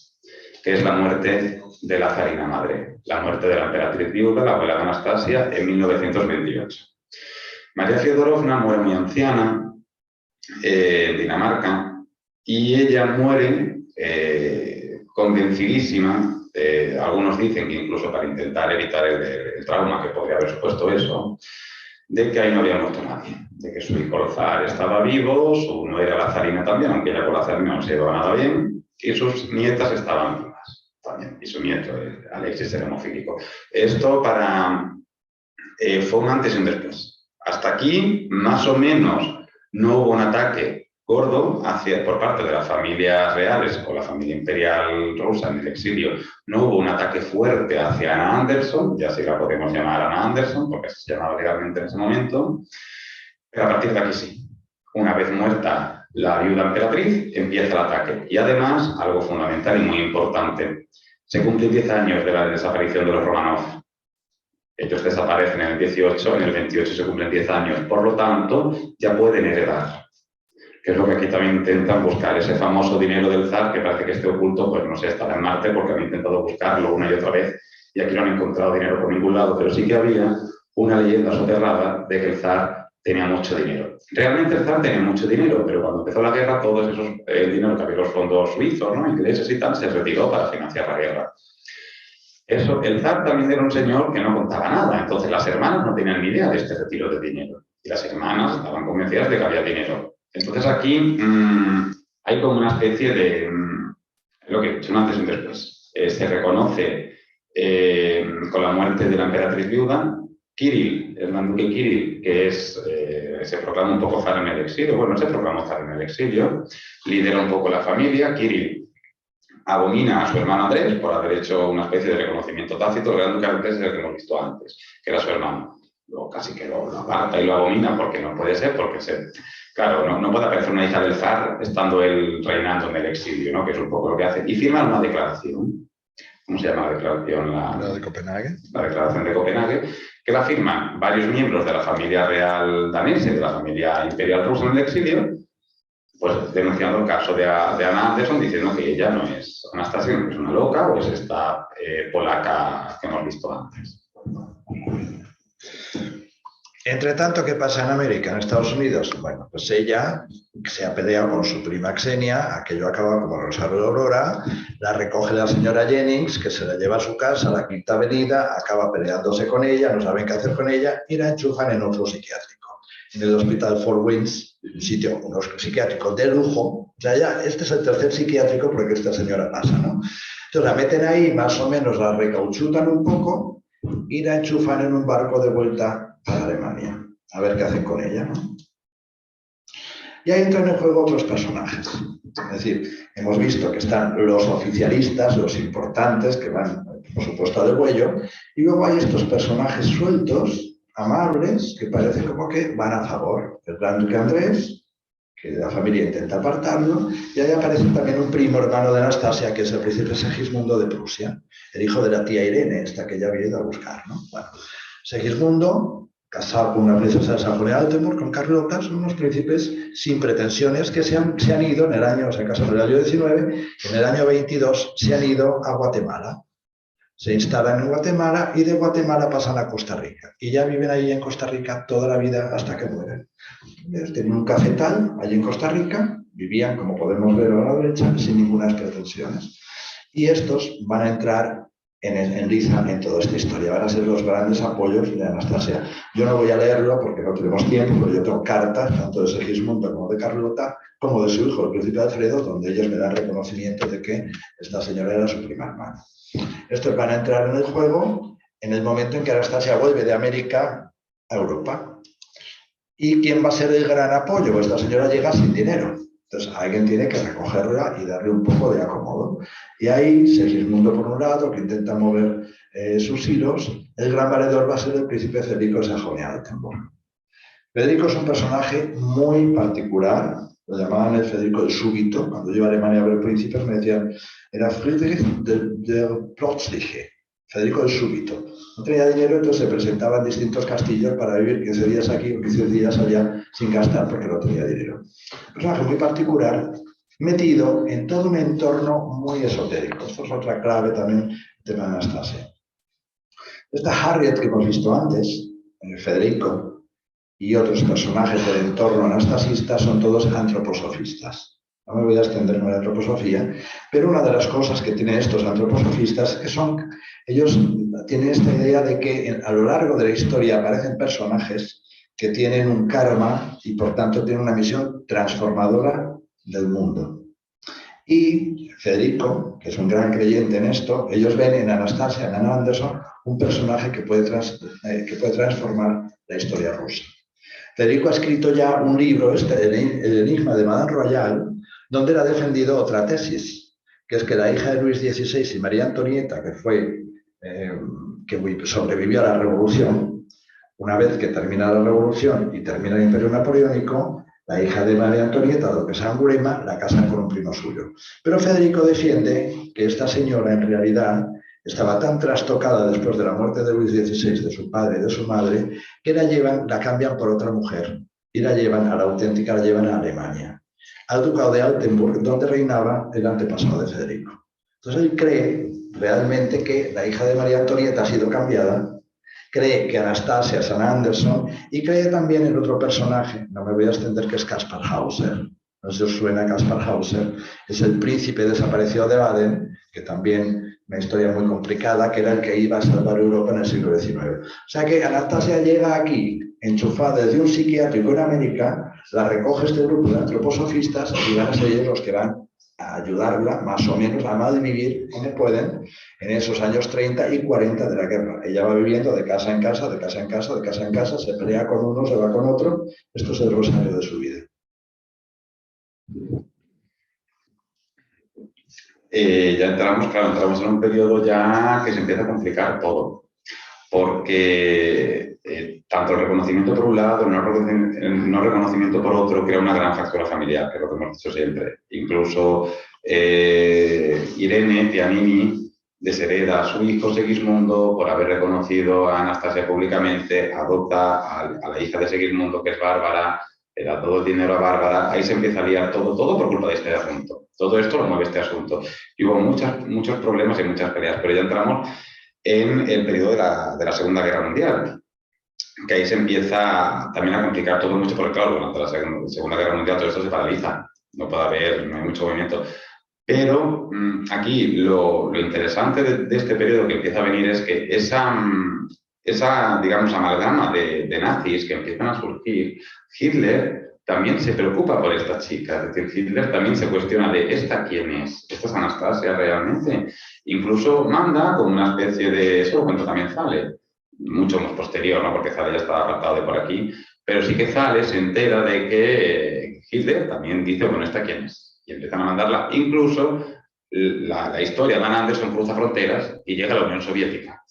que es la muerte de la zarina madre, la muerte de la emperatriz viuda, la abuela de Anastasia, en 1928. María Feodorovna muere muy anciana en Dinamarca y ella muere convencidísima, algunos dicen que incluso para intentar evitar el trauma que podría haber supuesto eso, de que ahí no había muerto nadie, de que su hijo el zar estaba vivo, su nuera la zarina también, aunque ella con la zarina no se llevaba nada bien, y sus nietas estaban vivas también, y su nieto, Alexis, era hemofílico. Esto fue un antes y un después. Hasta aquí, más o menos, no hubo un ataque gordo por parte de las familias reales o la familia imperial rusa en el exilio. No hubo un ataque fuerte hacia Anna Anderson, ya sí la podemos llamar Anna Anderson, porque se llamaba legalmente en ese momento, pero a partir de aquí sí. Una vez muerta la viuda emperatriz, empieza el ataque. Y además, algo fundamental y muy importante, se cumplen 10 años de la desaparición de los Romanov. Ellos desaparecen en el 18, en el 28 se cumplen 10 años, por lo tanto, ya pueden heredar. Que es lo que aquí también intentan buscar, ese famoso dinero del zar, que parece que esté oculto, pues no sé, estará en Marte porque han intentado buscarlo una y otra vez y aquí no han encontrado dinero por ningún lado, pero sí que había una leyenda soterrada de que el zar tenía mucho dinero. Realmente el zar tenía mucho dinero, pero cuando empezó la guerra, todo el dinero que había los fondos suizos, ¿no?, ingleses y tal, se retiró para financiar la guerra. El zar también era un señor que no contaba nada, entonces las hermanas no tenían ni idea de este retiro de dinero y las hermanas estaban convencidas de que había dinero. Entonces aquí hay como una especie de lo que he dicho, un antes y un después. Se reconoce con la muerte de la emperatriz viuda, Kirill, el duque Kirill, que se proclama un poco zar en el exilio, bueno, se proclamó zar en el exilio, lidera un poco la familia. Kirill abomina a su hermano Andrés por haber hecho una especie de reconocimiento tácito. El gran duque Andrés es el que hemos visto antes, que era su hermano. Luego casi que lo aparta y lo abomina porque no puede ser, porque claro, no puede aparecer una hija del zar estando él reinando en el exilio, ¿no?, que es un poco lo que hace. Y firma una declaración. ¿Cómo se llama la declaración? La de Copenhague. La declaración de Copenhague, que la firman varios miembros de la familia real danesa y de la familia imperial rusa en el exilio, pues denunciando el caso de Anna Anderson, diciendo que ella no es Anastasia, sino que es una loca, o es esta polaca que hemos visto antes. Entre tanto, ¿qué pasa en América, en Estados Unidos? Bueno, pues ella se ha peleado con su prima Xenia, aquello acaba como Rosario de Aurora, la recoge la señora Jennings, que se la lleva a su casa, a la Quinta Avenida, acaba peleándose con ella, no saben qué hacer con ella y la enchufan en otro psiquiátrico, en el Hospital Fort Winds, un sitio, unos psiquiátricos de lujo. O sea, ya este es el tercer psiquiátrico porque esta señora pasa, ¿no? Entonces la meten ahí, más o menos la recauchutan un poco y la enchufan en un barco de vuelta a Alemania. a ver qué hacen con ella, ¿no? Y ahí entran en juego otros personajes. Es decir, hemos visto que están los oficialistas, los importantes, que van, por supuesto, a degüello, y luego hay estos personajes sueltos, amables, que parece como que van a favor. El gran duque Andrés, que la familia intenta apartarlo, y ahí aparece también un primo hermano de Anastasia, que es el príncipe Segismundo de Prusia, el hijo de la tía Irene, esta que ya había ido a buscar, ¿no? Bueno, Segismundo, casado con una princesa de Sajonia-Altenburg, con Carlota, son unos príncipes sin pretensiones que se han ido en el año, se casan en el año 19, en el año 22 se han ido a Guatemala. Se instalan en Guatemala y de Guatemala pasan a Costa Rica. Y ya viven ahí en Costa Rica toda la vida hasta que mueren. Tenían un cafetal allí en Costa Rica, vivían, como podemos ver a la derecha, sin ninguna pretensiones. Y estos van a entrar en liza en toda esta historia. Van a ser los grandes apoyos de Anastasia. Yo no voy a leerlo porque no tenemos tiempo, pero yo tengo cartas, tanto de Segismundo como de Carlota, como de su hijo, el príncipe Alfredo, donde ellos me dan reconocimiento de que esta señora era su prima hermana. Estos van a entrar en el juego en el momento en que Anastasia vuelve de América a Europa. ¿Y quién va a ser el gran apoyo? Pues esta señora llega sin dinero. Entonces alguien tiene que recogerla y darle un poco de acomodo. Y ahí Segismundo por un lado, que intenta mover sus hilos, el gran valedor va a ser el príncipe Federico de Sajonia-Altenburg. Federico es un personaje muy particular, lo llamaban el Federico el Súbito. Cuando yo iba a Alemania a ver príncipes me decían, era Friedrich der Plötzliche, Federico el Súbito. No tenía dinero, entonces se presentaba en distintos castillos para vivir 15 días aquí o 15 días allá sin gastar porque no tenía dinero. Un personaje muy particular, metido en todo un entorno muy esotérico. Esto es otra clave también de la Anastasia. Esta Harriet que hemos visto antes, Federico, y otros personajes del entorno anastasista son todos antroposofistas. No me voy a extender en la antroposofía, pero una de las cosas que tienen estos antroposofistas es que ellos tienen esta idea de que a lo largo de la historia aparecen personajes que tienen un karma y por tanto tienen una misión transformadora del mundo. Y Federico, que es un gran creyente en esto, ellos ven en Anastasia, en Anna Anderson, un personaje que puede transformar la historia rusa. Federico ha escrito ya un libro, El enigma de Madame Royale, donde él ha defendido otra tesis, que es que la hija de Luis XVI y María Antonieta, que sobrevivió a la Revolución, una vez que termina la Revolución y termina el Imperio Napoleónico, la hija de María Antonieta, duquesa de Angulema, la casan con un primo suyo. Pero Federico defiende que esta señora en realidad estaba tan trastocada después de la muerte de Luis XVI, de su padre y de su madre, que la cambian por otra mujer y la llevan a la auténtica, la llevan a Alemania, al ducado de Altenburg, donde reinaba el antepasado de Federico. Entonces él cree realmente que la hija de María Antonieta ha sido cambiada, cree que Anastasia es Anna Anderson y cree también en otro personaje, no me voy a extender, que es Kaspar Hauser. No sé si os suena Kaspar Hauser, es el príncipe desaparecido de Baden, que también una historia muy complicada, que era el que iba a salvar Europa en el siglo XIX. O sea que Anastasia llega aquí, enchufada desde un psiquiátrico en América, la recoge este grupo de antroposofistas y van a ser ellos los que van a ayudarla, más o menos, a malvivir como pueden en esos años 30 y 40 de la guerra. Ella va viviendo de casa en casa, de casa en casa, de casa en casa, se pelea con uno, se va con otro. Esto es el rosario de su vida. Ya entramos en un periodo ya que se empieza a complicar todo, porque tanto el reconocimiento por un lado, el no reconocimiento por otro, crea una gran factura familiar, que es lo que hemos dicho siempre. Incluso Irene Pianini deshereda a su hijo Segismundo por haber reconocido a Anastasia públicamente, adopta a la hija de Segismundo, que es Bárbara, le da todo el dinero a Bárbara, ahí se empieza a liar todo por culpa de este asunto. Todo esto lo mueve este asunto. Y hubo muchos problemas y muchas peleas, pero ya entramos en el periodo de la Segunda Guerra Mundial, que ahí se empieza también a complicar todo mucho, porque claro, durante la Segunda Guerra Mundial todo esto se paraliza, no hay mucho movimiento. Pero aquí lo interesante de este periodo que empieza a venir es que esa digamos, amalgama de nazis que empiezan a surgir, Hitler también se preocupa por esta chica, es decir, Hitler también se cuestiona de ¿esta quién es? ¿Esta es Anastasia realmente? Incluso manda como una especie de, eso lo cuento también Zale, mucho más posterior, ¿no? Porque Zale ya estaba apartado de por aquí, Pero sí que Zale se entera de que Hitler también dice, bueno, ¿esta quién es? Y empiezan a mandarla. Incluso la historia de Van Anderson cruza fronteras y llega a la Unión Soviética.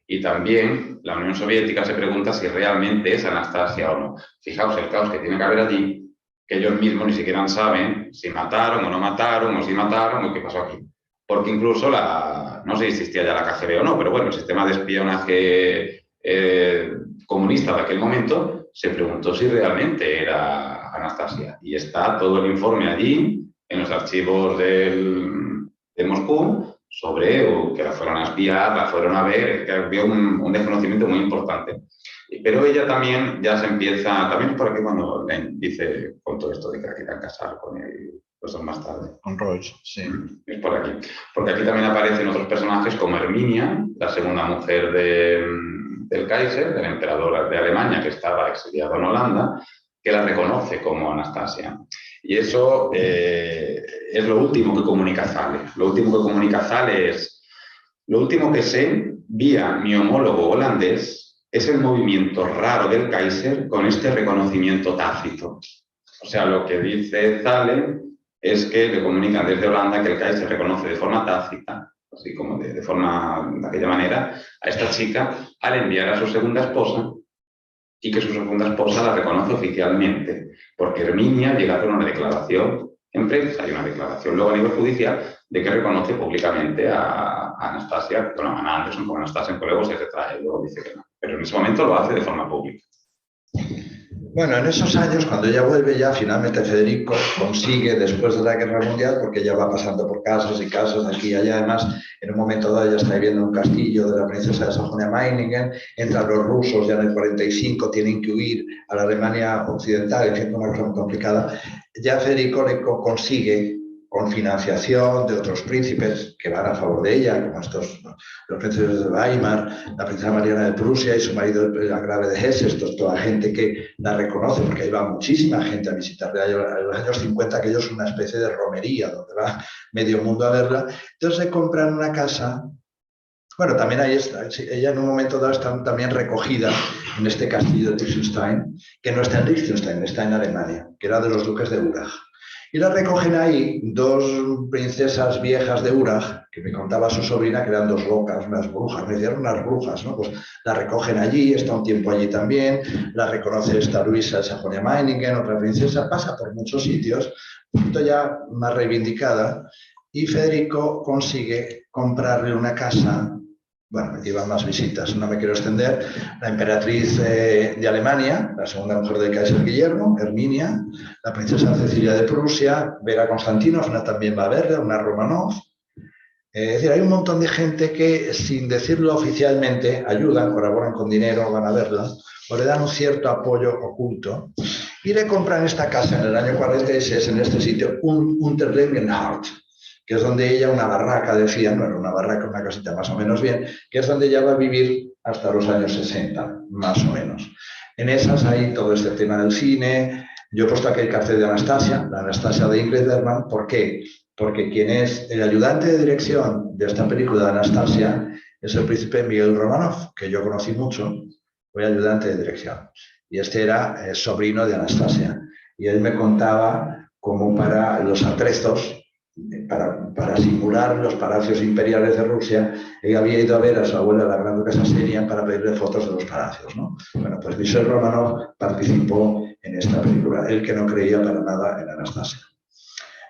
Y también la Unión Soviética se pregunta si realmente es Anastasia o no. Fijaos el caos que tiene que haber allí, que ellos mismos ni siquiera saben si mataron o no mataron, o si mataron o qué pasó aquí. Porque incluso no sé si existía ya la KGB o no, pero bueno, el sistema de espionaje comunista de aquel momento se preguntó si realmente era Anastasia. Y está todo el informe allí, en los archivos de Moscú, sobre que la fueron a espiar, la fueron a ver, que había un desconocimiento muy importante. Pero ella también ya se empieza, también es por aquí cuando dice con todo esto de que la quieran casar con él, pues más tarde. Con Royce, sí. Es por aquí. Porque aquí también aparecen otros personajes como Herminia, la segunda mujer del Kaiser, del emperador de Alemania, que estaba exiliado en Holanda, que la reconoce como Anastasia. Y eso es lo último que comunica Zale. Lo último que comunica Zale es, lo último que sé, vía mi homólogo holandés, es el movimiento raro del Kaiser con este reconocimiento tácito. O sea, lo que dice Zale es que le comunican desde Holanda que el Kaiser reconoce de forma tácita, así como de forma, de aquella manera, a esta chica al enviar a su segunda esposa, y que su segunda esposa la reconoce oficialmente, porque Herminia llega a hacer una declaración en prensa y una declaración luego a nivel judicial de que reconoce públicamente a Anastasia, bueno, a Anderson como Anastasia, que luego se retrae, luego dice que no. Pero en ese momento lo hace de forma pública. Bueno, en esos años, cuando ella vuelve, ya finalmente Federico consigue, después de la Guerra Mundial, porque ella va pasando por casas y casas aquí y allá, además, en un momento dado ella está viviendo en un castillo de la princesa de Sajonia-Meiningen, entran los rusos ya en el 45, tienen que huir a la Alemania occidental, en fin, una cosa muy complicada. Ya Federico le consigue, con financiación de otros príncipes que van a favor de ella, como estos, los príncipes de Weimar, la princesa Mariana de Prusia y su marido el grave de Hesse, toda gente que la reconoce, porque ahí va muchísima gente a visitarla. En los años 50 aquello es una especie de romería, donde va medio mundo a verla. Entonces se compran una casa. Bueno, también ahí está. Ella en un momento dado está también recogida en este castillo de Liechtenstein, que no está en Liechtenstein, está en Alemania, que era de los duques de Urach. Y la recogen ahí dos princesas viejas de Urach, que me contaba su sobrina, que eran dos locas, unas brujas, me decían unas brujas, ¿no? Pues la recogen allí, está un tiempo allí también, la reconoce esta Luisa de Sajonia-Meiningen, otra princesa, pasa por muchos sitios, un poquito ya más reivindicada, y Federico consigue comprarle una casa. Bueno, me llevan más visitas, no me quiero extender. La emperatriz de Alemania, la segunda mujer del Kaiser Guillermo, Herminia, la princesa Cecilia de Prusia, Vera Konstantinovna también va a verla, una Romanov. Es decir, hay un montón de gente que, sin decirlo oficialmente, ayudan, colaboran con dinero, van a verla, o le dan un cierto apoyo oculto, y le compran esta casa en el año 46, en este sitio, un Unterlengenhardt, que es donde ella, una barraca, decía, no era una barraca, una casita más o menos bien, que es donde ella va a vivir hasta los años 60, más o menos. En esas hay todo este tema del cine. Yo he puesto aquí el cartel de Anastasia, la Anastasia de Ingrid Bergman. ¿Por qué? Porque quien es el ayudante de dirección de esta película de Anastasia es el príncipe Miguel Romanov, que yo conocí mucho, fue ayudante de dirección. Y este era sobrino de Anastasia. Y él me contaba cómo para los atrezos, para simular los palacios imperiales de Rusia, ella había ido a ver a su abuela, la gran duquesa Xenia, para pedirle fotos de los palacios, ¿no? Bueno, pues Michel Romanov participó en esta película, él que no creía para nada en Anastasia.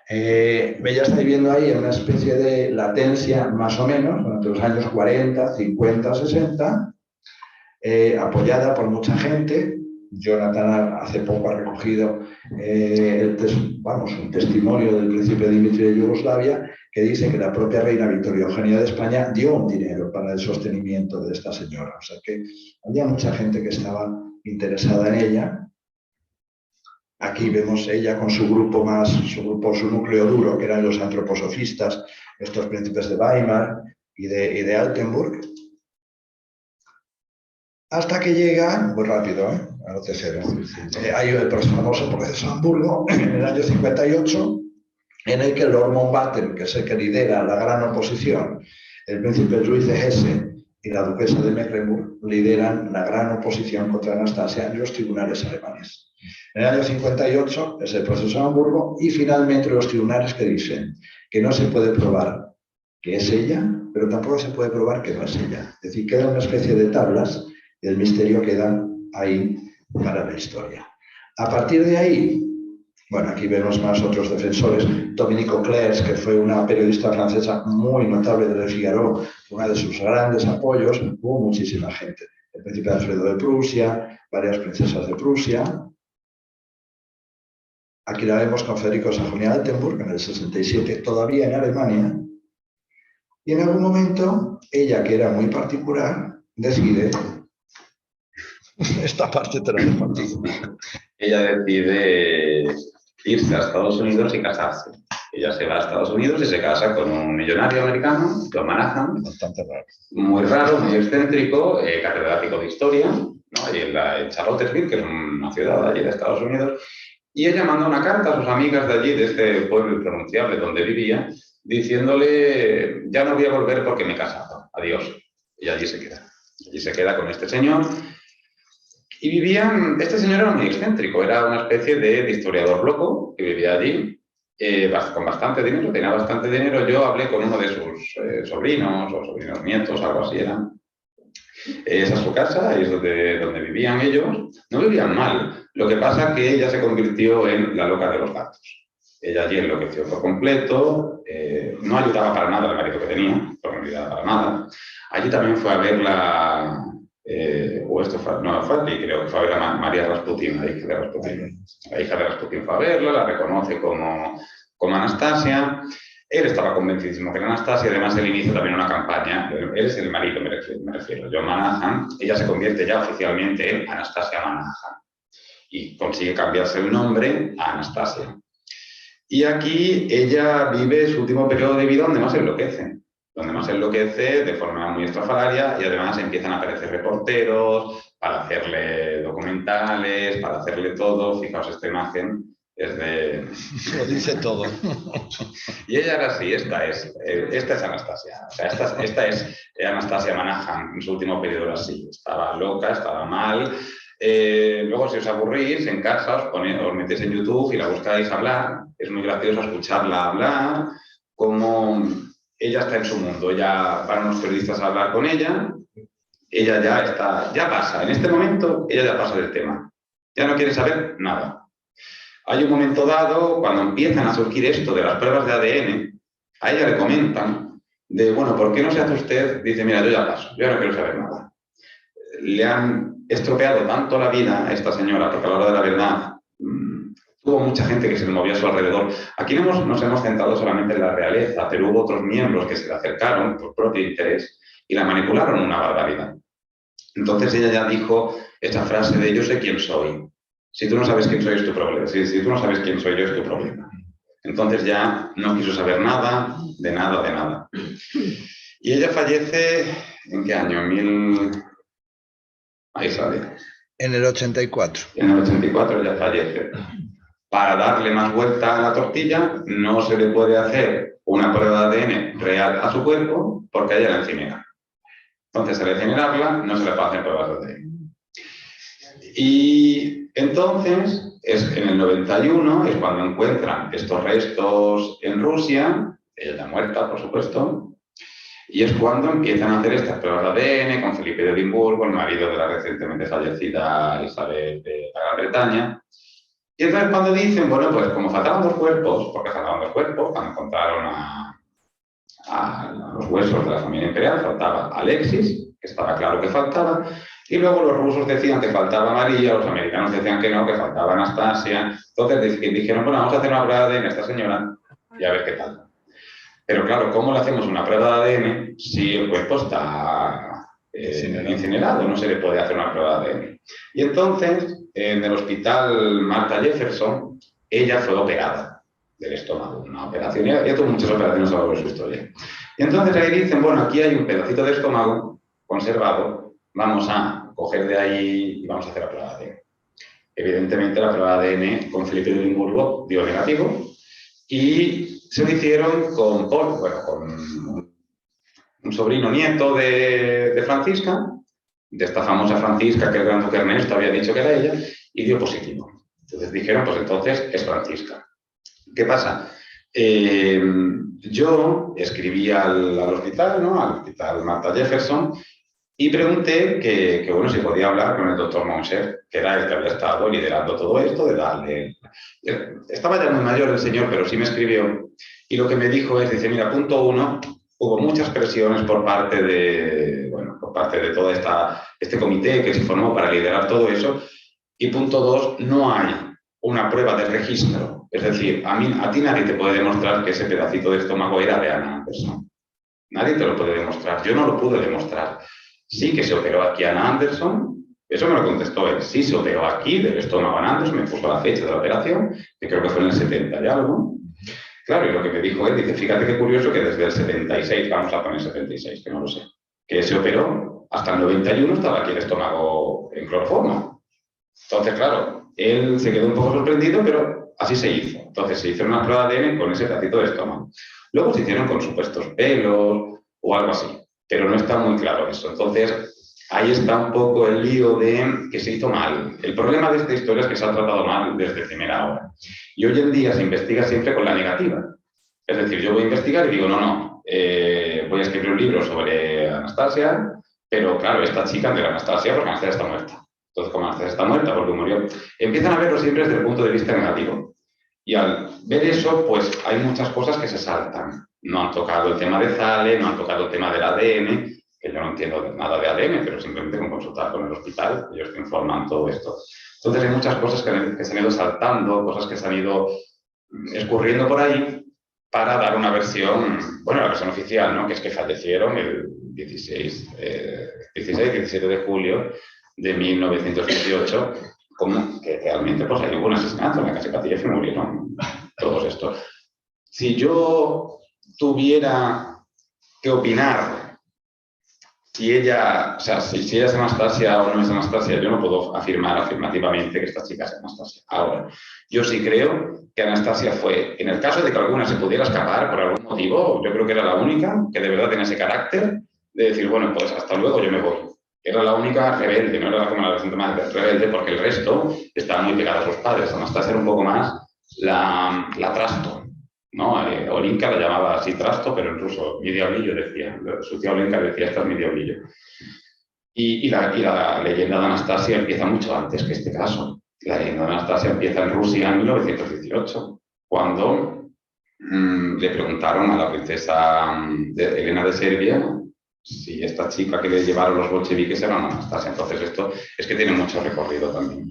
Ella está viviendo ahí en una especie de latencia, más o menos, durante los años 40, 50, 60, apoyada por mucha gente. Jonathan hace poco ha recogido un testimonio del príncipe Dimitri de Yugoslavia, que dice que la propia reina Victoria Eugenia de España dio un dinero para el sostenimiento de esta señora. O sea que había mucha gente que estaba interesada en ella. Aquí vemos ella con su grupo su núcleo duro, que eran los antroposofistas, estos príncipes de Weimar y de Altenburg. Hasta que llega, muy rápido, al OT0, hay el famoso proceso de Hamburgo en el año 58, en el que Lord Mountbatten, que es el que lidera la gran oposición, el príncipe Luis de Hesse y la duquesa de Mecklemburg lideran la gran oposición contra Anastasia en los tribunales alemanes. En el año 58 es el proceso de Hamburgo y finalmente los tribunales que dicen que no se puede probar que es ella, pero tampoco se puede probar que no es ella. Es decir, queda una especie de tablas y el misterio queda ahí para la historia. A partir de ahí, bueno, aquí vemos más otros defensores. Dominique Auclers, que fue una periodista francesa muy notable de Le Figaro, una de sus grandes apoyos. Hubo muchísima gente. El príncipe Alfredo de Prusia, varias princesas de Prusia. Aquí la vemos con Federico Sajonia-Altenburg en el 67, todavía en Alemania. Y en algún momento, ella, que era muy particular, decide... Esta parte te la dejo a ti. Ella decide irse a Estados Unidos y casarse. Ella se va a Estados Unidos y se casa con un millonario americano, John Manhattan. Bastante raro. Muy raro, muy excéntrico, catedrático de historia, ¿no? Ahí en Charlottesville, que es una ciudad allí de Estados Unidos. Y ella manda una carta a sus amigas de allí, de este pueblo impronunciable donde vivía, diciéndole, ya no voy a volver porque me he casado, adiós. Y allí se queda. Allí se queda con este señor. Y vivían, este señor era muy excéntrico, era una especie de historiador loco que vivía allí, con bastante dinero, tenía bastante dinero. Yo hablé con uno de sus sobrinos o sobrinos nietos, algo así eran. Esa es su casa, ahí es donde vivían ellos. No vivían mal, lo que pasa es que ella se convirtió en la loca de los gatos. Ella allí enloqueció por completo, no ayudaba para nada al marido que tenía, porque no ayudaba para nada. Allí también fue a verla... fue aquí, creo que fue a ver a María Rasputin, la hija de Rasputin. La hija de Rasputin fue a verla, la reconoce como Anastasia. Él estaba convencidísimo que era Anastasia, además él inicia también una campaña. Él es el marido, me refiero, John Manhattan. Ella se convierte ya oficialmente en Anastasia Manhattan y consigue cambiarse el nombre a Anastasia. Y aquí ella vive su último periodo de vida donde más enloquece de forma muy estrafalaria y además empiezan a aparecer reporteros para hacerle documentales, para hacerle todo. Fijaos, esta imagen es de... Lo dice todo. Y ella era así, esta es Anastasia. O sea, esta es Anastasia Manhattan en su último periodo era así. Estaba loca, estaba mal. Luego, si os aburrís en casa, os metéis en YouTube y la buscáis hablar. Es muy gracioso escucharla hablar, como ella está en su mundo. Ya van unos periodistas a hablar con ella, ella ya pasa. En este momento, ella ya pasa del tema. Ya no quiere saber nada. Hay un momento dado, cuando empiezan a surgir esto de las pruebas de ADN, a ella le comentan de, bueno, ¿por qué no se hace usted? Dice, mira, yo ya paso, yo ya no quiero saber nada. Le han estropeado tanto la vida a esta señora, porque a la hora de la verdad hubo mucha gente que se le movió a su alrededor. Aquí nos hemos centrado solamente en la realeza, pero hubo otros miembros que se le acercaron por propio interés y la manipularon una barbaridad. Entonces ella ya dijo esta frase de yo sé quién soy. Si tú no sabes quién soy es tu problema. Si tú no sabes quién soy yo es tu problema. Entonces ya no quiso saber nada, de nada, de nada. Y ella fallece, ¿en qué año? Ahí sale. En el 84. En el 84 ella fallece. Para darle más vuelta a la tortilla, no se le puede hacer una prueba de ADN real a su cuerpo porque a ella la incinera. Entonces, al incinerarla, no se le puede hacer pruebas de ADN. Y entonces, en el 91, es cuando encuentran estos restos en Rusia, ella ya muerta, por supuesto, y es cuando empiezan a hacer estas pruebas de ADN con Felipe de Edimburgo, el marido de la recientemente fallecida Isabel de la Gran Bretaña. Y entonces cuando dicen, bueno, pues como faltaban dos cuerpos, porque faltaban dos cuerpos, cuando encontraron a los huesos de la familia imperial, faltaba Alexis, que estaba claro que faltaba, y luego los rusos decían que faltaba María, los americanos decían que no, que faltaba Anastasia. Entonces dijeron, bueno, vamos a hacer una prueba de ADN a esta señora y a ver qué tal. Pero claro, ¿cómo le hacemos una prueba de ADN si el cuerpo está incinerado? No se le puede hacer una prueba de ADN. Y entonces, en el hospital Martha Jefferson, ella fue operada del estómago, una operación, ya tuvo muchas operaciones a lo largo de su historia. Y entonces ahí dicen, bueno, aquí hay un pedacito de estómago conservado, vamos a coger de ahí y vamos a hacer la prueba de ADN. Evidentemente la prueba de ADN con Felipe de Edimburgo dio negativo y se lo hicieron con un sobrino nieto de Francisca, de esta famosa Francisca que el gran duque Ernesto había dicho que era ella, y dio positivo. Entonces dijeron, pues entonces es Francisca. ¿Qué pasa? Yo escribí al hospital, ¿no? Al hospital Martha Jefferson, y pregunté que bueno, si podía hablar con el doctor Monser, que era el que había estado liderando todo esto, de darle... Estaba ya muy mayor el señor, pero sí me escribió, y lo que me dijo es, dice, mira, punto 1, hubo muchas presiones por parte de, bueno, por parte de todo este comité que se formó para liderar todo eso, y punto 2, no hay una prueba de registro. Es decir, a ti nadie te puede demostrar que ese pedacito de estómago era de Anna Anderson. Nadie te lo puede demostrar. Yo no lo pude demostrar. Sí que se operó aquí Anna Anderson, eso me lo contestó él. Sí se operó aquí del estómago Anna Anderson, me puso la fecha de la operación, que creo que fue en el 70 y algo. Claro, y lo que me dijo él, dice, fíjate qué curioso que desde el 76, vamos a poner 76, que no lo sé, que se operó, hasta el 91 estaba aquí el estómago en cloroformo. Entonces, claro, él se quedó un poco sorprendido, pero así se hizo. Entonces se hizo una prueba de ADN con ese pedacito de estómago. Luego se hicieron con supuestos pelos o algo así, pero no está muy claro eso. Entonces, ahí está un poco el lío de que se hizo mal. El problema de esta historia es que se ha tratado mal desde primera hora. Y hoy en día se investiga siempre con la negativa. Es decir, yo voy a investigar y digo, no, voy a escribir un libro sobre Anastasia, pero claro, esta chica de Anastasia, porque Anastasia está muerta. Entonces, como Anastasia está muerta porque murió, empiezan a verlo siempre desde el punto de vista negativo. Y al ver eso, pues hay muchas cosas que se saltan. No han tocado el tema de Zale, no han tocado el tema del ADN, que yo no entiendo nada de ADN, pero simplemente con consultar con el hospital, ellos te informan todo esto. Entonces hay muchas cosas que se han ido saltando, cosas que se han ido escurriendo por ahí para dar una versión, bueno, la versión oficial, ¿no? Que es que fallecieron el 17 de julio de 1918, como que realmente pues hay un asesinato en la casa Catilla y murieron todos estos. Si yo tuviera que opinar si ella, o sea, si ella es Anastasia o no es Anastasia, yo no puedo afirmar afirmativamente que esta chica es Anastasia. Ahora, yo sí creo que Anastasia fue, en el caso de que alguna se pudiera escapar por algún motivo, yo creo que era la única que de verdad tenía ese carácter de decir, bueno, pues hasta luego, yo me voy. Era la única rebelde, no era como la versión más rebelde, porque el resto estaba muy pegado a sus padres. Anastasia era un poco más la trasto, ¿no? Olinka la llamaba así trasto, pero en ruso, mi diablillo decía. Su tía Olinka decía, esta es mi diablillo. Y la leyenda de Anastasia empieza mucho antes que este caso. La leyenda de Anastasia empieza en Rusia en 1918, cuando le preguntaron a la princesa Elena de Serbia si esta chica que le llevaron los bolcheviques era una Anastasia. Entonces esto es que tiene mucho recorrido también.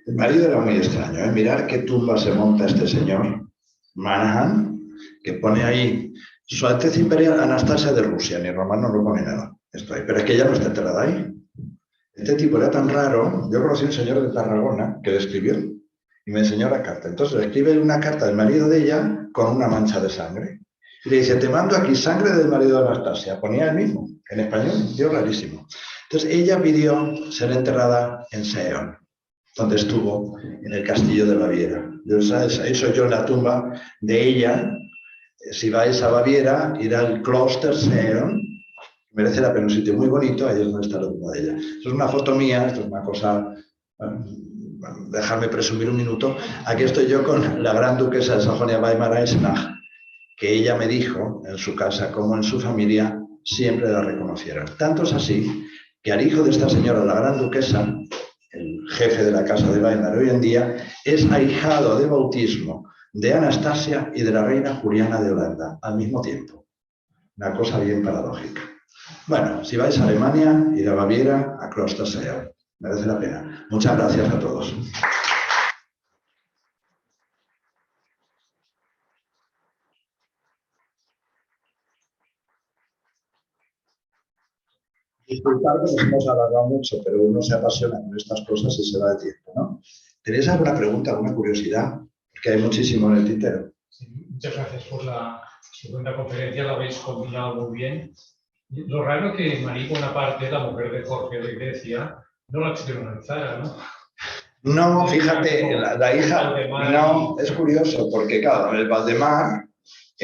El marido era muy extraño, ¿eh? Mirar qué tumba se monta este señor, Manahan, que pone ahí Su Alteza Imperial Anastasia de Rusia, ni romano no pone nada. Esto ahí. Pero es que ella no está enterrada ahí. Este tipo era tan raro, yo conocí a un señor de Tarragona que le escribió y me enseñó la carta. Entonces le escribe una carta del marido de ella con una mancha de sangre. Y le dice, te mando aquí sangre del marido de Anastasia. Ponía el mismo, en español, tío rarísimo. Entonces ella pidió ser enterrada en Seon, donde estuvo en el castillo de Baviera. Ahí soy yo en la tumba de ella. Si vais a Baviera, ir al Kloster Seon, merece la pena, un sitio muy bonito, ahí es donde está la tumba de ella. Esto es una foto mía, esto es una cosa, dejarme presumir un minuto. Aquí estoy yo con la gran duquesa de Sajonia-Weimar-Eisenach, que ella me dijo en su casa, como en su familia, siempre la reconocieron. Tanto es así que al hijo de esta señora, la gran duquesa, el jefe de la casa de Weimar hoy en día, es ahijado de bautismo de Anastasia y de la reina Juliana de Holanda al mismo tiempo. Una cosa bien paradójica. Bueno, si vais a Alemania, ir a Baviera, a Kloster Seon. Merece la pena. Muchas gracias a todos. Disculpad que nos hemos alargado mucho, pero uno se apasiona con estas cosas y se va de tiempo, ¿no? ¿Tenéis alguna pregunta, alguna curiosidad? Porque hay muchísimo en el tintero. Sí, muchas gracias por la segunda conferencia, la habéis combinado muy bien. Lo raro es que María Bonaparte, la mujer de Jorge de Grecia, no la externalizara, ¿no? No, fíjate, la hija, no, es curioso, porque claro, el Valdemar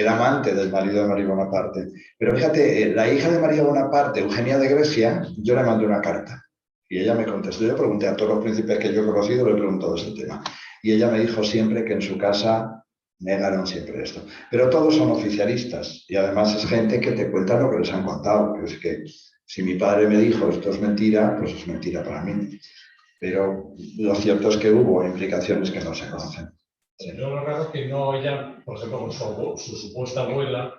era amante del marido de María Bonaparte. Pero fíjate, la hija de María Bonaparte, Eugenia de Grecia, yo le mandé una carta. Y ella me contestó. Yo pregunté a todos los príncipes que yo he conocido, le he preguntado este tema. Y ella me dijo siempre que en su casa negaron siempre esto. Pero todos son oficialistas. Y además es gente que te cuenta lo que les han contado. Que es que si mi padre me dijo esto es mentira, pues es mentira para mí. Pero lo cierto es que hubo implicaciones que no se conocen. Sí. Lo raro es que no ella, por ejemplo, con su supuesta abuela,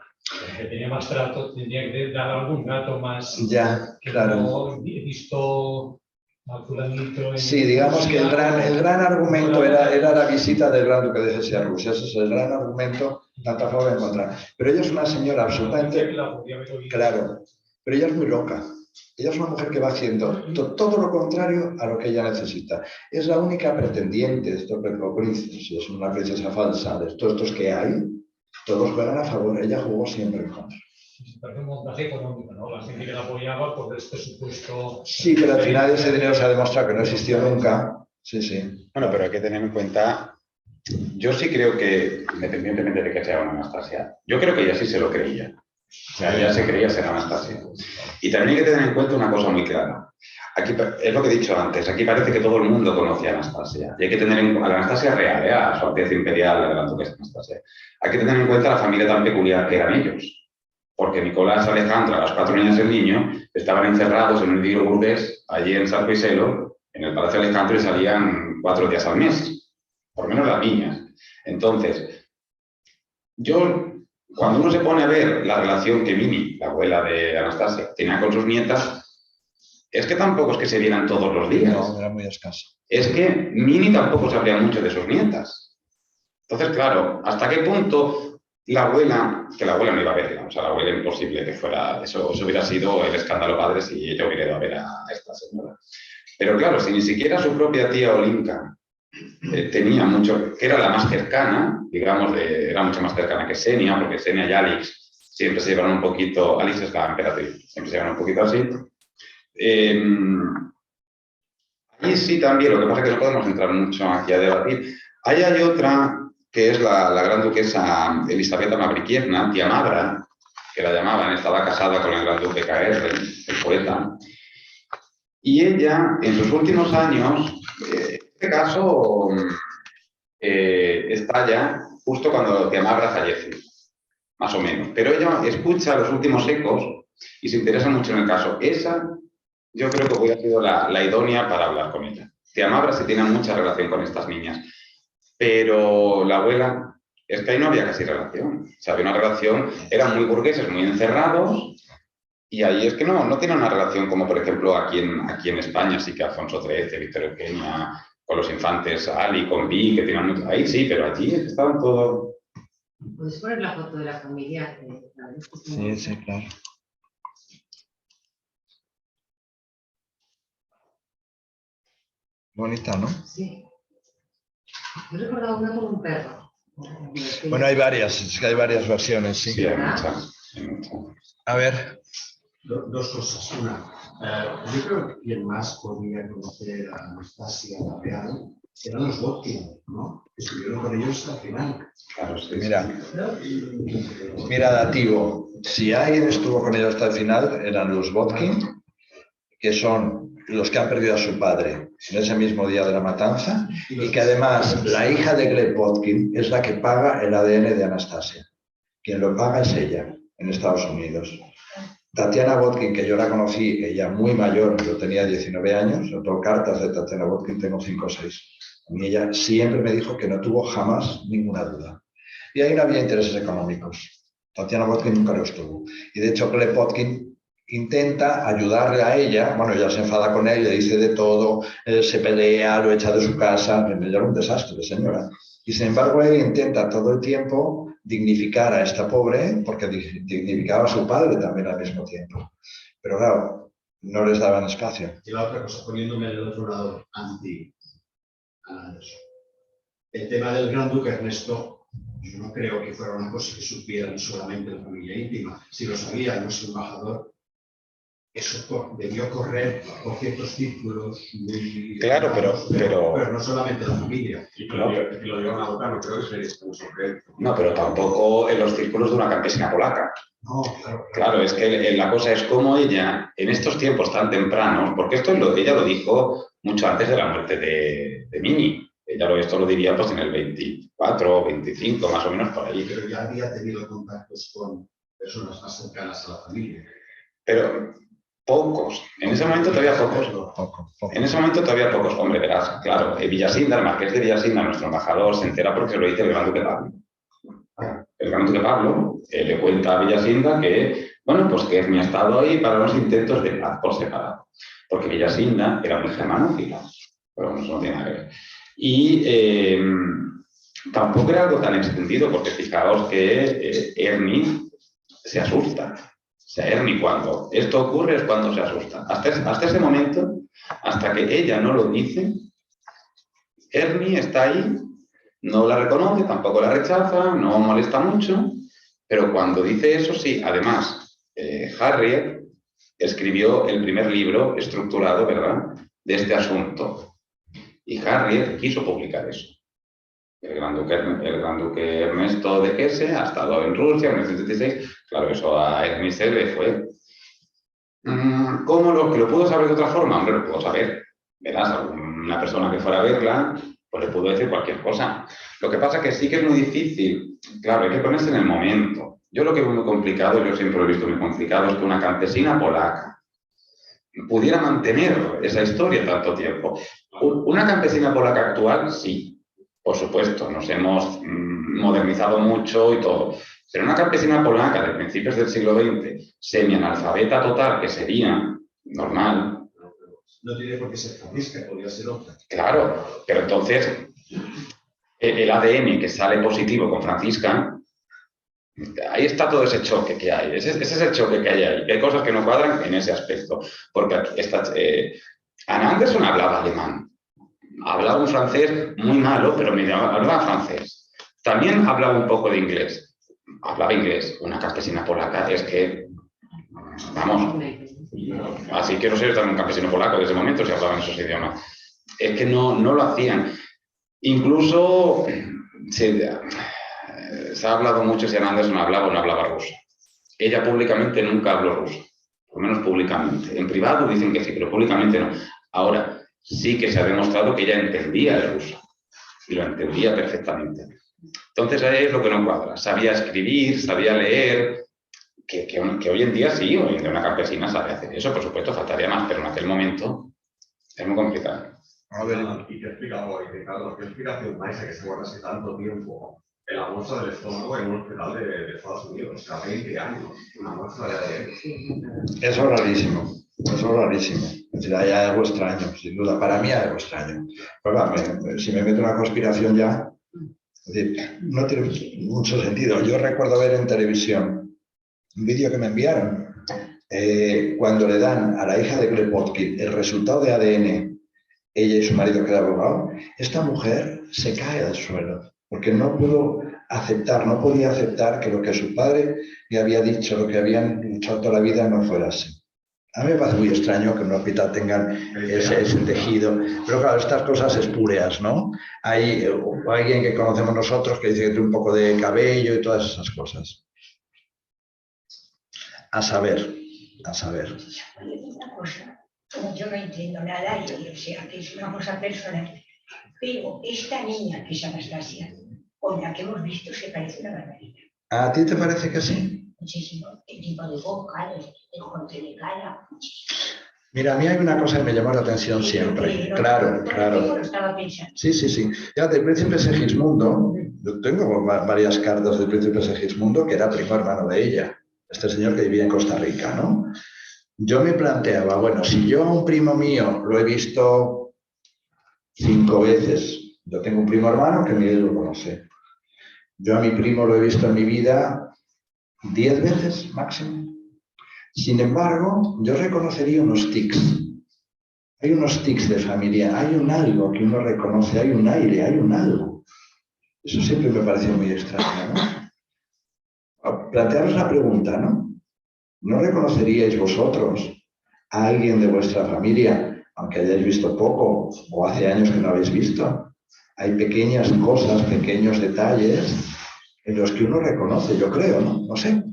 que tenía más trato, tenía que dar algún dato más. Ya, que claro. no he visto a fulanito. Sí, digamos que el gran argumento era la visita del gran duque de Hesse-Rusia. Ese es el gran argumento, tanto a favor como en contra. Pero ella es una señora absolutamente. Claro, pero ella es muy loca. Ella es una mujer que va haciendo todo lo contrario a lo que ella necesita. Es la única pretendiente de estos príncipes, es una princesa falsa, de todos estos que hay, todos juegan a favor, ella jugó siempre en contra. Se parece un montaje económico, ¿no? La gente que la apoyaba por este supuesto... Sí, pero al final ese dinero se ha demostrado que no existió nunca. Sí, sí. Bueno, pero hay que tener en cuenta, yo sí creo que, independientemente de que sea una Anastasia, yo creo que ella sí se lo creía. O sea, ella se creía ser Anastasia. Y también hay que tener en cuenta una cosa muy clara. Aquí, es lo que he dicho antes, aquí parece que todo el mundo conoce a Anastasia. Y hay que tener en cuenta a la Anastasia real, a su Alteza Imperial, la gran duquesa Anastasia. Hay que tener en cuenta la familia tan peculiar que eran ellos. Porque Nicolás, Alejandra, las 4 niñas y el niño, estaban encerrados en un idilio burgués, allí en San Piselo, en el Palacio de Alejandro, y salían 4 días al mes. Por lo menos las niñas. Entonces, cuando uno se pone a ver la relación que Mimi, la abuela de Anastasia, tenía con sus nietas, es que tampoco es que se vieran todos los días. No, era muy escaso. Es que Mimi tampoco sabría mucho de sus nietas. Entonces, claro, ¿hasta qué punto la abuela, que la abuela no iba a verla, o sea, la abuela imposible que fuera, eso hubiera sido el escándalo padre si ella hubiera ido a ver a esta señora. Pero claro, si ni siquiera su propia tía Olinka tenía mucho, que era la más cercana, digamos, era mucho más cercana que Xenia, porque Xenia y Alix siempre se llevaron un poquito, Alix es la emperatriz, siempre se llevaron un poquito así. Ahí sí también, lo que pasa es que no podemos entrar mucho aquí a debatir. Ahí hay otra, que es la gran duquesa Elisabetta Mavrikievna, tía Mavra, que la llamaban, estaba casada con el gran duque KR, el poeta. Y ella, en sus últimos años, este caso estalla justo cuando tía Mavra fallece, más o menos. Pero ella escucha los últimos ecos y se interesa mucho en el caso. Esa, yo creo que hubiera sido la idónea para hablar con ella. Tía Mavra sí tiene mucha relación con estas niñas, pero la abuela, es que ahí no había casi relación. O sea, había una relación, eran muy burgueses, muy encerrados, y ahí es que no tiene una relación como, por ejemplo, aquí en España, sí que Alfonso XIII, Victoria Eugenia, con los infantes Ali, con Vi, que tienen mucho... Ahí sí, pero allí estaban todos... ¿Puedes poner la foto de la familia? Sí, sí, claro. Bonita, ¿no? Sí. Yo he recordado una con un perro. Bueno, hay varias, es que hay varias versiones, sí. Sí, hay muchas. A ver. Dos cosas. Una, yo creo que quien más podía conocer a Anastasia la real eran los Botkin, ¿no? Que estuvieron con ellos hasta el final. Claro, sí. Mira, dativo. Si alguien estuvo con ellos hasta el final, eran los Botkin, que son los que han perdido a su padre en ese mismo día de la matanza, y que además la hija de Gleb Botkin es la que paga el ADN de Anastasia. Quien lo paga es ella, en Estados Unidos. Tatiana Botkin, que yo la conocí, ella muy mayor, yo tenía 19 años, yo tengo cartas de Tatiana Botkin, tengo 5 o 6. Y ella siempre me dijo que no tuvo jamás ninguna duda. Y ahí no había intereses económicos. Tatiana Botkin nunca los tuvo. Y de hecho, Gleb Botkin intenta ayudarle a ella, bueno, ella se enfada con él, le dice de todo, se pelea, lo echa de su casa, ella era un desastre, señora. Y sin embargo, él intenta todo el tiempo dignificar a esta pobre, porque dignificaba a su padre también al mismo tiempo. Pero claro, no les daban espacio. Y la otra cosa, poniéndome del otro lado anti eso. El tema del gran duque Ernesto, yo no creo que fuera una cosa que supieran solamente la familia íntima. Si lo sabía nuestro embajador, eso debió correr por ciertos círculos muy... Claro, pero no solamente la familia. Y que lo llevan a votar, no creo que sería expuso. No, pero tampoco en los círculos de una campesina polaca. No, claro. Claro, es que la cosa es como ella, en estos tiempos tan tempranos, porque ella lo dijo mucho antes de la muerte de Mini. Esto lo diría pues en el 24, 25, más o menos por ahí. Pero ya había tenido contactos con personas más cercanas a la familia. Pero pocos. En ese momento todavía pocos. En ese momento todavía pocos. Hombre, verás, claro, Villasinda, el marqués de Villasinda, nuestro embajador, se entera porque se lo dice el gran duque Pablo. El gran duque Pablo le cuenta a Villasinda que, bueno, pues que Ermi ha estado ahí para los intentos de paz por separado. Porque Villasinda era muy germanófila, pero eso no tiene nada que ver. Y tampoco era algo tan extendido, porque fijaos que Ermi se asusta. O sea, Ermi, cuando esto ocurre es cuando se asusta. Hasta ese momento, hasta que ella no lo dice, Ermi está ahí, no la reconoce, tampoco la rechaza, no molesta mucho, pero cuando dice eso, sí. Además, Harriet escribió el primer libro estructurado, ¿verdad?, de este asunto. Y Harriet quiso publicar eso. El gran duque Ernesto de Hesse ha estado en Rusia en 1976. Claro, eso a Ermi se le fue. ¿Cómo que lo pudo saber de otra forma? Hombre, lo pudo saber. Verás, una persona que fuera a verla, pues le pudo decir cualquier cosa. Lo que pasa es que sí que es muy difícil. Claro, hay que ponerse en el momento. Yo lo que veo muy complicado, yo siempre lo he visto muy complicado, es que una campesina polaca pudiera mantener esa historia tanto tiempo. Una campesina polaca actual, sí. Por supuesto, nos hemos modernizado mucho y todo. Pero una campesina polaca de principios del siglo XX, semi-analfabeta total, que sería normal. No tiene por qué ser Francisca, podría ser otra. Claro, pero entonces el ADN que sale positivo con Francisca, ahí está todo ese choque que hay. Ese es el choque que hay ahí. Hay cosas que no cuadran en ese aspecto. Porque Anna Anderson hablaba alemán. Hablaba un francés muy malo, pero hablaba francés. También hablaba un poco de inglés. Hablaba inglés. Una campesina polaca es que, vamos, así quiero ser también un campesino polaco desde ese momento si hablaban esos idiomas. Es que no lo hacían. Incluso se ha hablado mucho si Anna Anderson hablaba o no hablaba ruso. Ella públicamente nunca habló ruso, por lo menos públicamente. En privado dicen que sí, pero públicamente no. Ahora, sí que se ha demostrado que ella entendía el ruso y lo entendía perfectamente. Entonces, ahí es lo que no cuadra. Sabía escribir, sabía leer, que hoy en día sí, hoy en día una campesina sabe hacer eso, por supuesto, faltaría más, pero en aquel momento es muy complicado. A ver, ¿y qué explicación dais a que se guardase tanto tiempo en la muestra del estómago en un hospital de Estados Unidos? O sea, 20 años, una muestra de ADN. Eso es rarísimo. Eso es rarísimo. Es decir, hay algo extraño, sin duda. Para mí hay algo extraño. Pero si me meto una conspiración ya, es decir, no tiene mucho sentido. Yo recuerdo ver en televisión un vídeo que me enviaron cuando le dan a la hija de Kropotkin el resultado de ADN, ella y su marido que era abogado, esta mujer se cae al suelo porque no podía aceptar que lo que su padre le había dicho, lo que habían luchado toda la vida, no fuera así. A mí me parece muy extraño que en un hospital tengan ese tejido, pero claro, estas cosas espúreas, ¿no? Hay alguien que conocemos nosotros que dice que tiene un poco de cabello y todas esas cosas. A saber. Una cosa, como yo no entiendo nada, o sea, que es una cosa personal, pero esta niña que es Anastasia, con la que hemos visto, se parece una barbaridad. ¿A ti te parece que sí? Muchísimo. El tipo de boca, el corte de cara. Mira, a mí hay una cosa que me llamó la atención siempre. Claro. Lo estaba pensando. Sí. Fíjate, el príncipe Segismundo, yo tengo varias cartas del príncipe Segismundo que era primo hermano de ella, este señor que vivía en Costa Rica, ¿no? Yo me planteaba, bueno, si yo a un primo mío lo he visto 5 veces, yo tengo un primo hermano que Miguel lo conoce. Yo a mi primo lo he visto en mi vida 10 veces máximo. Sin embargo, yo reconocería unos tics. Hay unos tics de familia, hay un algo que uno reconoce, hay un aire, hay un algo. Eso siempre me pareció muy extraño, ¿no? Plantearos la pregunta, ¿no? ¿No reconoceríais vosotros a alguien de vuestra familia, aunque hayáis visto poco o hace años que no habéis visto. Hay pequeñas cosas, pequeños detalles en los que uno reconoce, yo creo, ¿no? No sé.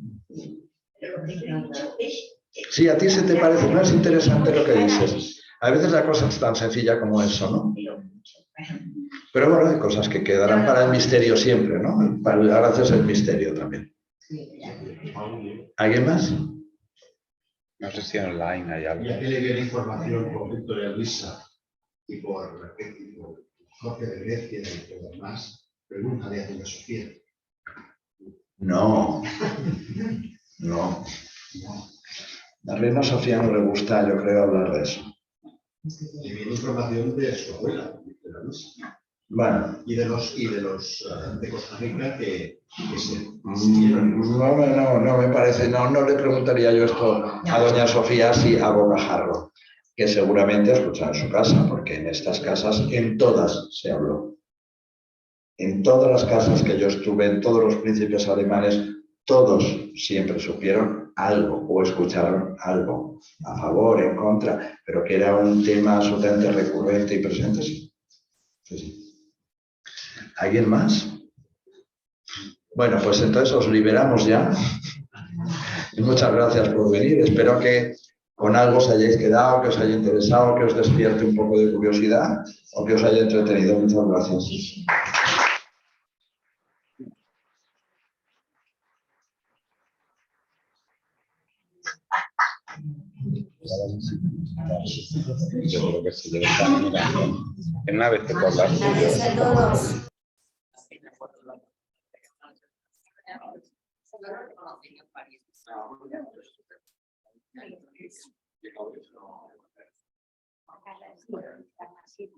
Sí, a ti se te parece, no es interesante lo que dices. A veces la cosa es tan sencilla como eso, ¿no? Pero bueno, hay cosas que quedarán para el misterio siempre, ¿no? Gracias al misterio también. ¿Alguien más? No sé si online hay algo. Ya que le viene información por Victoria Luisa y por Jorge de Grecia y todo lo demás, pregúntale a doña Sofía. No. No. A Reina Sofía no le gusta, yo creo, hablar de eso. Le viene información de su abuela, Victoria Luisa. Bueno. Y de los de Costa Rica que se No me parece, no le preguntaría yo esto a doña Sofía si a bocajarro, que seguramente escucha en su casa, porque en estas casas, en todas se habló. En todas las casas que yo estuve, en todos los príncipes alemanes, todos siempre supieron algo o escucharon algo, a favor, en contra, pero que era un tema absolutamente recurrente y presente. Sí. Sí. ¿Alguien más? Bueno, pues entonces os liberamos ya. Y muchas gracias por venir. Espero que con algo os hayáis quedado, que os haya interesado, que os despierte un poco de curiosidad o que os haya entretenido. Muchas gracias. Yo creo que sí, debe estar mirando. En una vez que tú hablas. Gracias a todos. Sí.